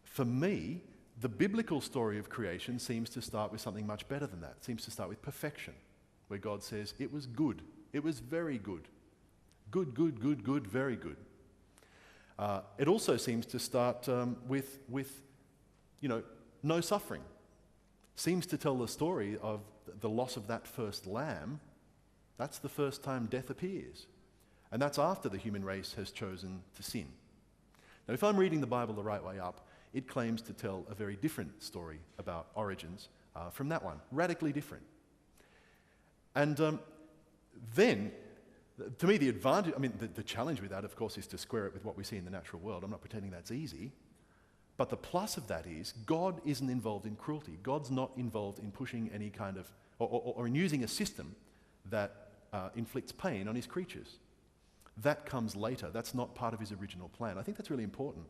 For me, the biblical story of creation seems to start with something much better than that. It seems to start with perfection, where God says, it was good. It was very good. Good, good, good, good, very good. It also seems to start with no suffering. Seems to tell the story of the loss of that first lamb. That's the first time death appears. And that's after the human race has chosen to sin. Now, if I'm reading the Bible the right way up, it claims to tell a very different story about origins from that one. Radically different. And then, to me, the advantage, the challenge with that, of course, is to square it with what we see in the natural world. I'm not pretending that's easy. But the plus of that is God isn't involved in cruelty. God's not involved in pushing any kind of, or in using a system that inflicts pain on his creatures. That comes later. That's not part of his original plan. I think that's really important.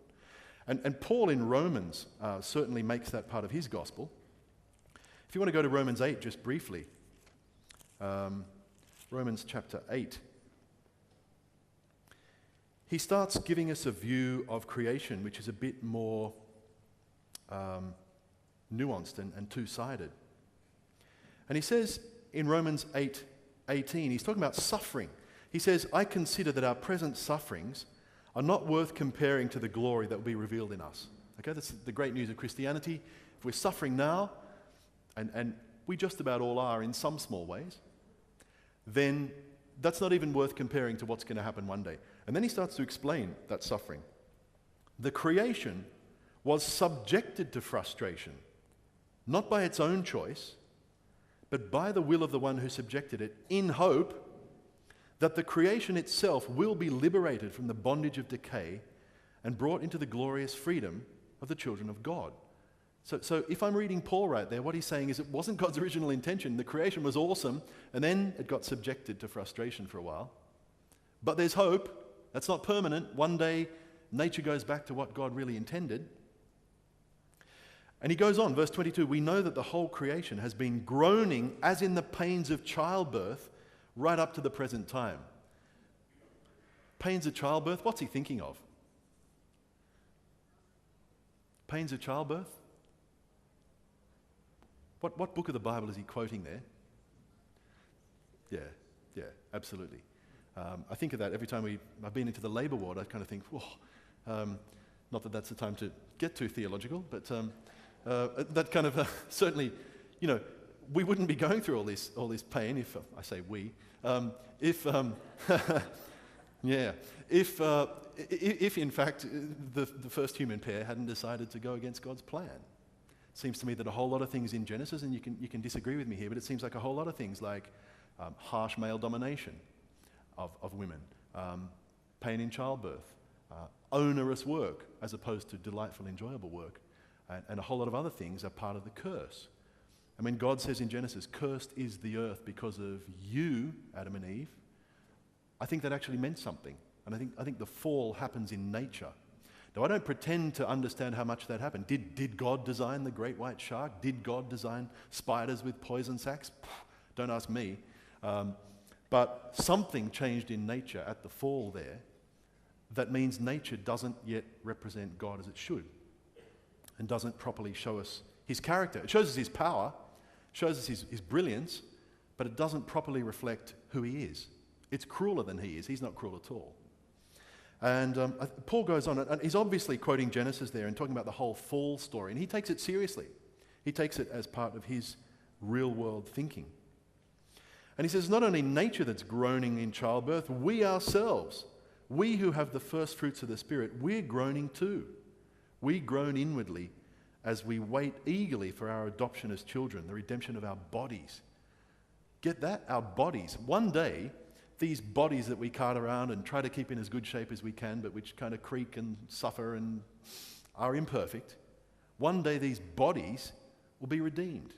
And Paul in Romans certainly makes that part of his gospel. If you want to go to Romans 8 just briefly, Romans chapter 8, he starts giving us a view of creation which is a bit more nuanced and two-sided. And he says in Romans 8:18, he's talking about suffering. He says, I consider that our present sufferings are not worth comparing to the glory that will be revealed in us. Okay, that's the great news of Christianity. If we're suffering now, and we just about all are in some small ways, then that's not even worth comparing to what's going to happen one day. And then he starts to explain that suffering. The creation was subjected to frustration, not by its own choice, but by the will of the one who subjected it, in hope that the creation itself will be liberated from the bondage of decay and brought into the glorious freedom of the children of God. So if I'm reading Paul right there, what he's saying is it wasn't God's original intention. The creation was awesome, and then it got subjected to frustration for a while. But there's hope. That's not permanent. One day, nature goes back to what God really intended. And he goes on, verse 22, we know that the whole creation has been groaning as in the pains of childbirth right up to the present time. Pains of childbirth, what's he thinking of? Pains of childbirth? What book of the Bible is he quoting there? Yeah, absolutely. I think of that every time I've been into the labour ward. I kind of think, whoa, not that that's the time to get too theological, but that kind of certainly, we wouldn't be going through all this pain if I say we, if in fact the first human pair hadn't decided to go against God's plan. It seems to me that a whole lot of things in Genesis, and you can disagree with me here, but it seems like a whole lot of things like harsh male domination of women, pain in childbirth, onerous work as opposed to delightful, enjoyable work, and a whole lot of other things are part of the curse. And when God says in Genesis, cursed is the earth because of you, Adam and Eve, I think that actually meant something. And I think the fall happens in nature. Now, I don't pretend to understand how much that happened. Did God design the great white shark? Did God design spiders with poison sacs? Don't ask me. But something changed in nature at the fall there that means nature doesn't yet represent God as it should and doesn't properly show us his character. It shows us his power, shows us his brilliance, but it doesn't properly reflect who he is. It's crueler than he is. He's not cruel at all. And Paul goes on, and he's obviously quoting Genesis there and talking about the whole fall story, and he takes it seriously. He takes it as part of his real-world thinking. And he says, it's not only nature that's groaning in childbirth, we ourselves, we who have the first fruits of the Spirit, we're groaning too. We groan inwardly as we wait eagerly for our adoption as children, the redemption of our bodies. Get that? Our bodies. One day, these bodies that we cart around and try to keep in as good shape as we can, but which kind of creak and suffer and are imperfect, one day these bodies will be redeemed.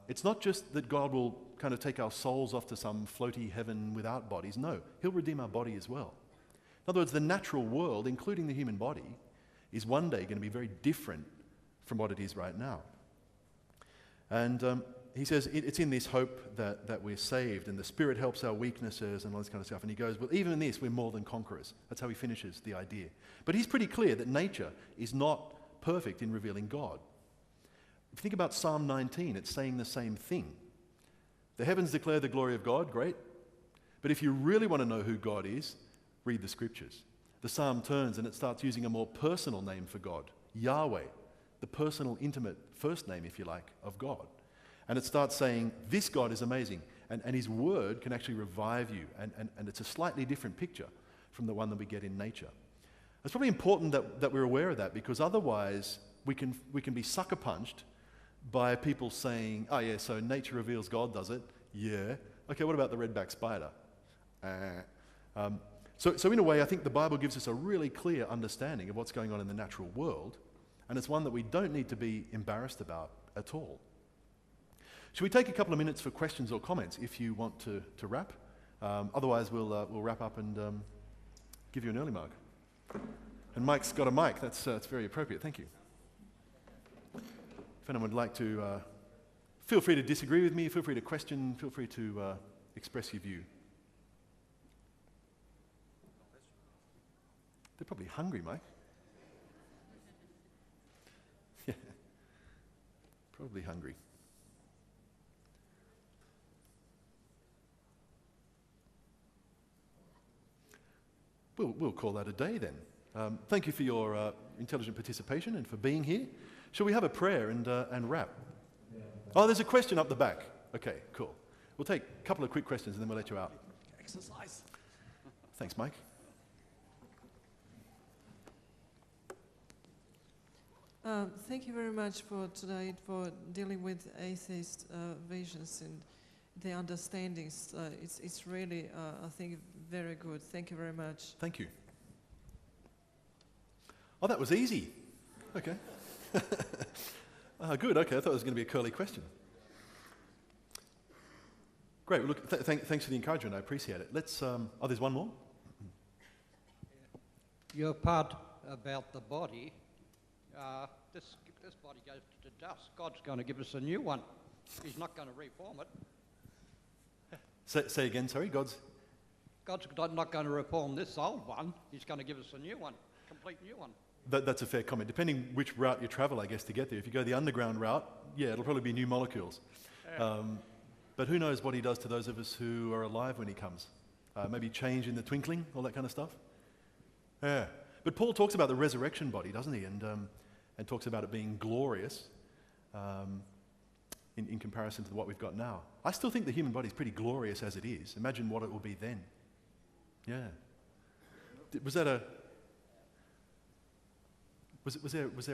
It's not just that God will kind of take our souls off to some floaty heaven without bodies. No, he'll redeem our body as well. In other words, the natural world, including the human body, is one day going to be very different from what it is right now. And he says it's in this hope that we're saved, and the Spirit helps our weaknesses and all this kind of stuff. And he goes, well, even in this, we're more than conquerors. That's how he finishes the idea. But he's pretty clear that nature is not perfect in revealing God. If you think about Psalm 19, it's saying the same thing. The heavens declare the glory of God, great. But if you really want to know who God is, read the scriptures. The psalm turns and it starts using a more personal name for God, Yahweh, the personal, intimate first name, if you like, of God. And it starts saying, this God is amazing, and his word can actually revive you, and it's a slightly different picture from the one that we get in nature. It's probably important that we're aware of that, because otherwise we can be sucker punched by people saying, oh yeah, so nature reveals God, does it? Yeah. Okay, what about the redback spider? So in a way, I think the Bible gives us a really clear understanding of what's going on in the natural world, and it's one that we don't need to be embarrassed about at all. Should we take a couple of minutes for questions or comments if you want to wrap? Otherwise, we'll wrap up and give you an early mark. And Mike's got a mic. That's very appropriate. Thank you. If anyone would like to, feel free to disagree with me, feel free to question, feel free to express your view. They're probably hungry, Mike. Yeah, probably hungry. We'll call that a day then. Thank you for your intelligent participation and for being here. Shall we have a prayer and wrap? Oh, there's a question up the back. Okay, cool. We'll take a couple of quick questions and then we'll let you out. Exercise. Thanks, Mike. Thank you very much for today, for dealing with atheist visions and the understandings. It's really, I think, very good. Thank you very much. Thank you. Oh, that was easy. Okay. Good, okay. I thought it was going to be a curly question. Great. Well, look, thanks for the encouragement. I appreciate it. Let's, there's one more. Your part about the body, this body goes to dust. God's going to give us a new one. He's not going to reform it. Say again, sorry, God's not going to reform this old one. He's going to give us a new one, complete new one. That's a fair comment. Depending which route you travel, I guess, to get there. If you go the underground route, yeah, it'll probably be new molecules. Yeah. But who knows what he does to those of us who are alive when he comes. Maybe change in the twinkling, all that kind of stuff. Yeah. But Paul talks about the resurrection body, doesn't he? And talks about it being glorious in comparison to what we've got now. I still think the human body is pretty glorious as it is. Imagine what it will be then. Yeah. Was there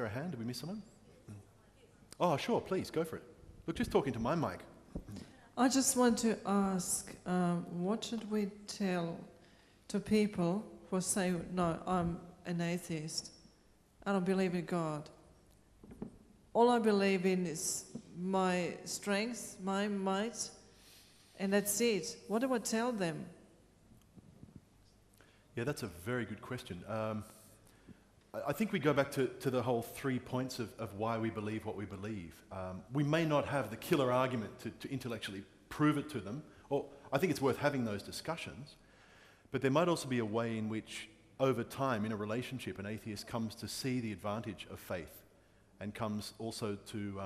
a hand? Did we miss someone? Oh, sure, please, go for it. Look, just talking to my mic. I just want to ask, what should we tell to people who say, no, I'm an atheist. I don't believe in God. All I believe in is my strength, my might, and that's it. What do I tell them? Yeah, that's a very good question. I think we go back to the whole 3 points of why we believe what we believe. We may not have the killer argument to intellectually prove it to them, or I think it's worth having those discussions. But there might also be a way in which, over time, in a relationship, an atheist comes to see the advantage of faith and comes also to,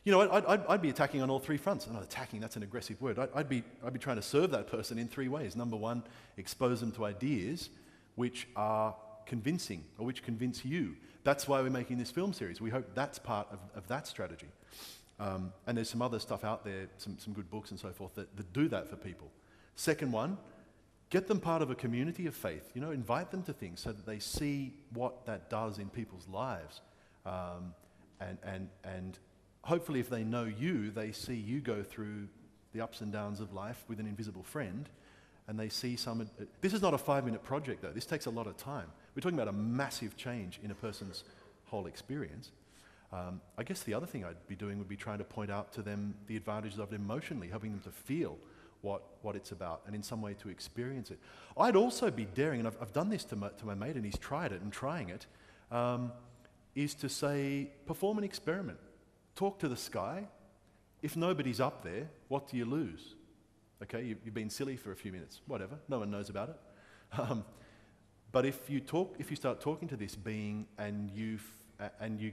I'd be attacking on all three fronts. Not attacking, that's an aggressive word. I'd be trying to serve that person in three ways. Number one, expose them to ideas which are convincing or which convince you. That's why we're making this film series. We hope that's part of that strategy. And there's some other stuff out there, some good books and so forth that do that for people. Second one, get them part of a community of faith. Invite them to things so that they see what that does in people's lives. And hopefully if they know you, they see you go through the ups and downs of life with an invisible friend, and they see this is not a 5-minute project though, this takes a lot of time. We're talking about a massive change in a person's whole experience. I guess the other thing I'd be doing would be trying to point out to them the advantages of it emotionally, helping them to feel what it's about and in some way to experience it. I'd also be daring, and I've done this to my mate and he's tried it and trying it, is to say, perform an experiment. Talk to the sky. If nobody's up there, what do you lose? Okay, you've been silly for a few minutes, whatever, no one knows about it. But if you start talking to this being and you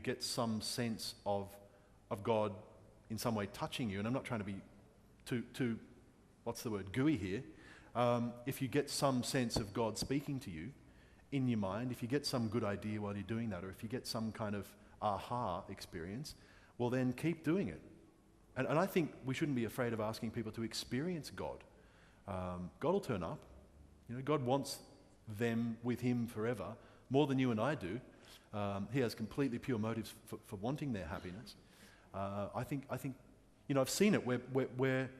get some sense of God in some way touching you, and I'm not trying to be too what's the word, gooey here, if you get some sense of God speaking to you in your mind, if you get some good idea while you're doing that, or if you get some kind of aha experience, well then keep doing it. And I think we shouldn't be afraid of asking people to experience God. God will turn up. God wants them with him forever, more than you and I do. He has completely pure motives for wanting their happiness. I think I've seen it where,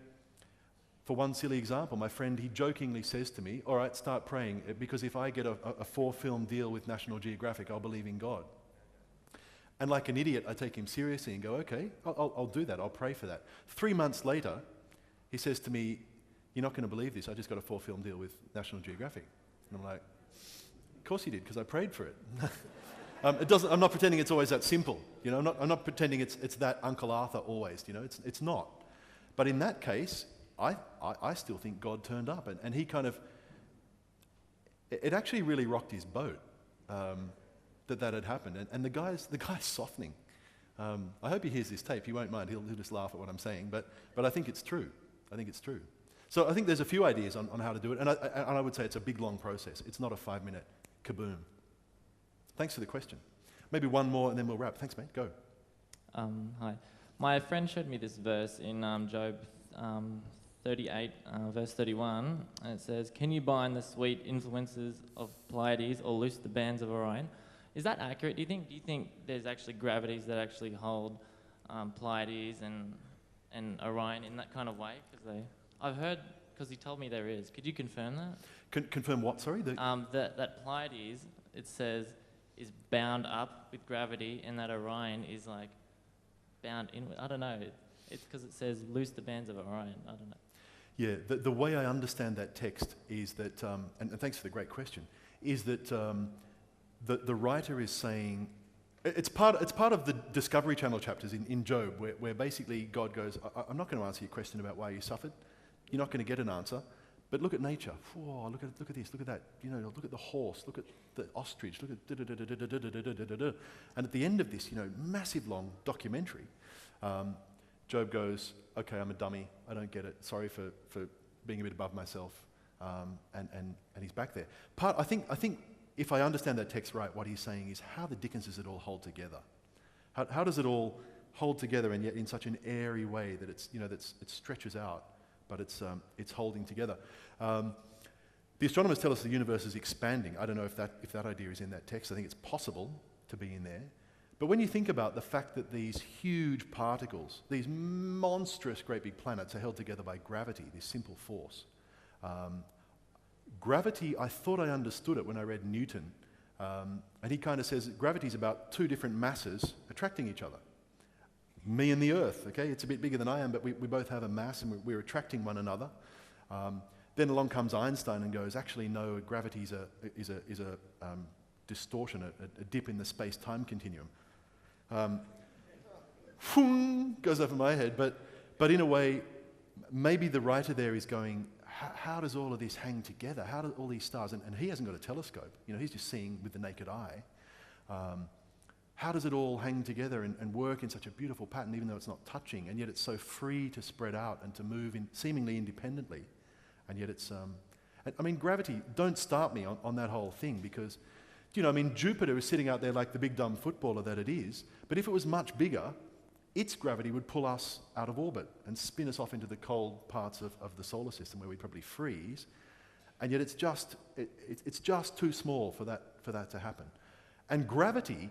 for one silly example, my friend, he jokingly says to me, all right, start praying, because if I get a 4-film deal with National Geographic, I'll believe in God. And like an idiot, I take him seriously and go, okay, I'll do that, I'll pray for that. 3 months later, he says to me, you're not going to believe this, I just got a 4-film deal with National Geographic. And I'm like, of course you did, because I prayed for it. I'm not pretending it's always that simple. I'm not pretending it's that Uncle Arthur always. It's not. But in that case, I still think God turned up, and he kind of. It actually really rocked his boat that had happened, and the guy's softening. I hope he hears this tape. He won't mind. He'll just laugh at what I'm saying. But I think it's true. So I think there's a few ideas on how to do it, and I would say it's a big, long process. It's not a 5-minute kaboom. Thanks for the question. Maybe one more and then we'll wrap. Thanks, mate. Go. Hi. My friend showed me this verse in Job 38, verse 31, and it says, "Can you bind the sweet influences of Pleiades or loose the bands of Orion?" Is that accurate, do you think? Do you think there's actually gravities that actually hold Pleiades and Orion in that kind of way? I've heard, because he told me there is. Could you confirm that? Confirm what, sorry? That Pleiades, it says, is bound up with gravity, and that Orion is like bound in. I don't know. It's because it says loose the bands of Orion. I don't know. Yeah, the way I understand that text is that, and thanks for the great question, is that the writer is saying, it's part of the Discovery Channel chapters in Job, where basically God goes, I'm not going to answer your question about why you suffered. You're not going to get an answer. But look at nature. Whoa, look at this, look at that. Look at the horse, look at the ostrich, look at da-da-da-da-da-da-da-da-da-da. And at the end of this, massive long documentary, Job goes, okay, I'm a dummy, I don't get it, sorry for being a bit above myself, and he's back there. I think if I understand that text right, what he's saying is, how the dickens does it all hold together? How does it all hold together, and yet in such an airy way that it stretches out, but it's holding together. The astronomers tell us the universe is expanding. I don't know if that idea is in that text. I think it's possible to be in there. But when you think about the fact that these huge particles, these monstrous great big planets are held together by gravity, this simple force. Gravity, I thought I understood it when I read Newton. And he kind of says that gravity is about two different masses attracting each other. Me and the Earth, okay? It's a bit bigger than I am, but we both have a mass and we're attracting one another. Then along comes Einstein and goes, actually no, gravity is a distortion, a dip in the space-time continuum. Goes over my head, but in a way, maybe the writer there is going, how does all of this hang together? How do all these stars, and he hasn't got a telescope, he's just seeing with the naked eye. How does it all hang together and work in such a beautiful pattern, even though it's not touching, and yet it's so free to spread out and to move in seemingly independently, and yet it's... gravity, don't start me on that whole thing, because, Jupiter is sitting out there like the big dumb footballer that it is, but if it was much bigger, its gravity would pull us out of orbit and spin us off into the cold parts of the solar system where we'd probably freeze, and yet it's just too small for that to happen. And gravity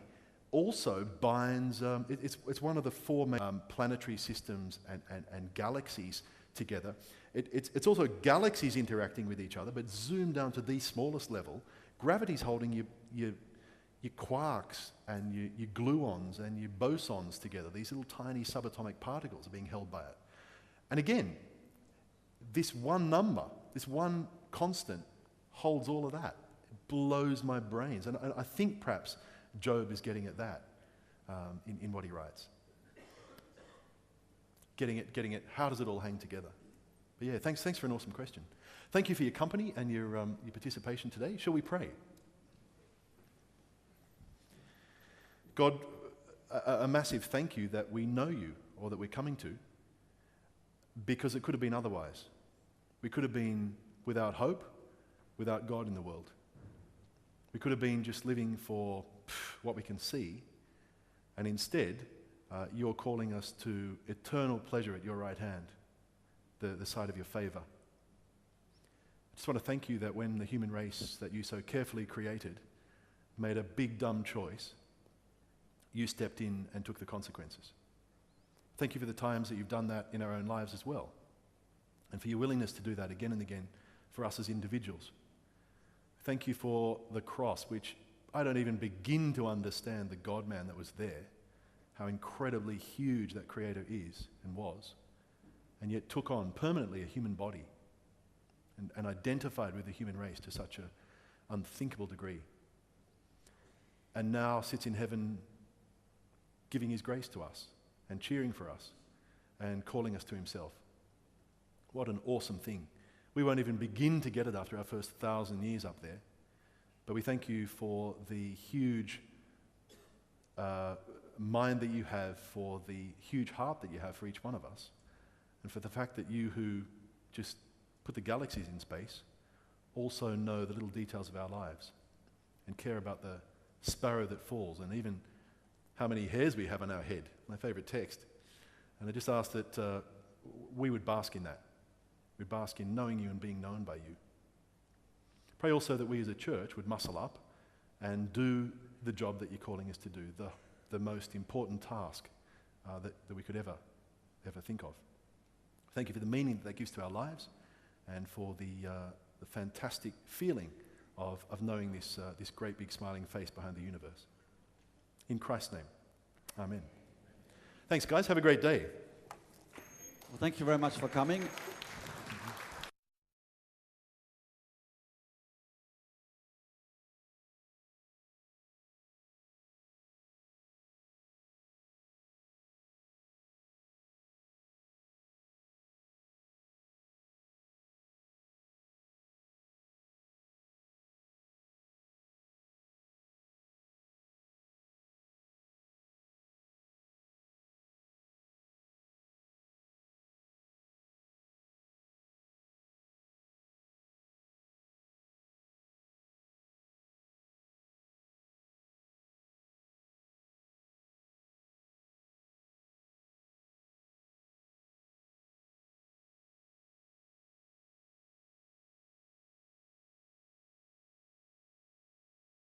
also binds, it's one of the four main planetary systems and galaxies together. It's also galaxies interacting with each other, but zoom down to the smallest level, gravity's holding your quarks and your gluons and your bosons together. These little tiny subatomic particles are being held by it. And again, this one number, this one constant holds all of that. It blows my brains. And I think perhaps Job is getting at that in what he writes. Getting it, how does it all hang together? But yeah, thanks for an awesome question. Thank you for your company and your participation today. Shall we pray? God, a massive thank you that we know you, or that we're coming to, because it could have been otherwise. We could have been without hope, without God in the world. We could have been just living for what we can see, and instead, you're calling us to eternal pleasure at your right hand, the side of your favour. I just want to thank you that when the human race that you so carefully created made a big dumb choice, you stepped in and took the consequences. Thank you for the times that you've done that in our own lives as well, and for your willingness to do that again and again for us as individuals. Thank you for the cross, which I don't even begin to understand the God-man that was there, how incredibly huge that Creator is and was, and yet took on permanently a human body and identified with the human race to such an unthinkable degree, and now sits in heaven giving his grace to us and cheering for us and calling us to himself. What an awesome thing. We won't even begin to get it after our first 1,000 years up there, but we thank you for the huge mind that you have, for the huge heart that you have for each one of us, and for the fact that you who just put the galaxies in space also know the little details of our lives and care about the sparrow that falls, and even how many hairs we have on our head, my favourite text. And I just ask that we would bask in that. We'd bask in knowing you and being known by you. Pray also that we as a church would muscle up and do the job that you're calling us to do, the most important task that we could ever think of. Thank you for the meaning that gives to our lives, and for the fantastic feeling of knowing this great big smiling face behind the universe. In Christ's name, amen. Thanks, guys. Have a great day. Well, thank you very much for coming.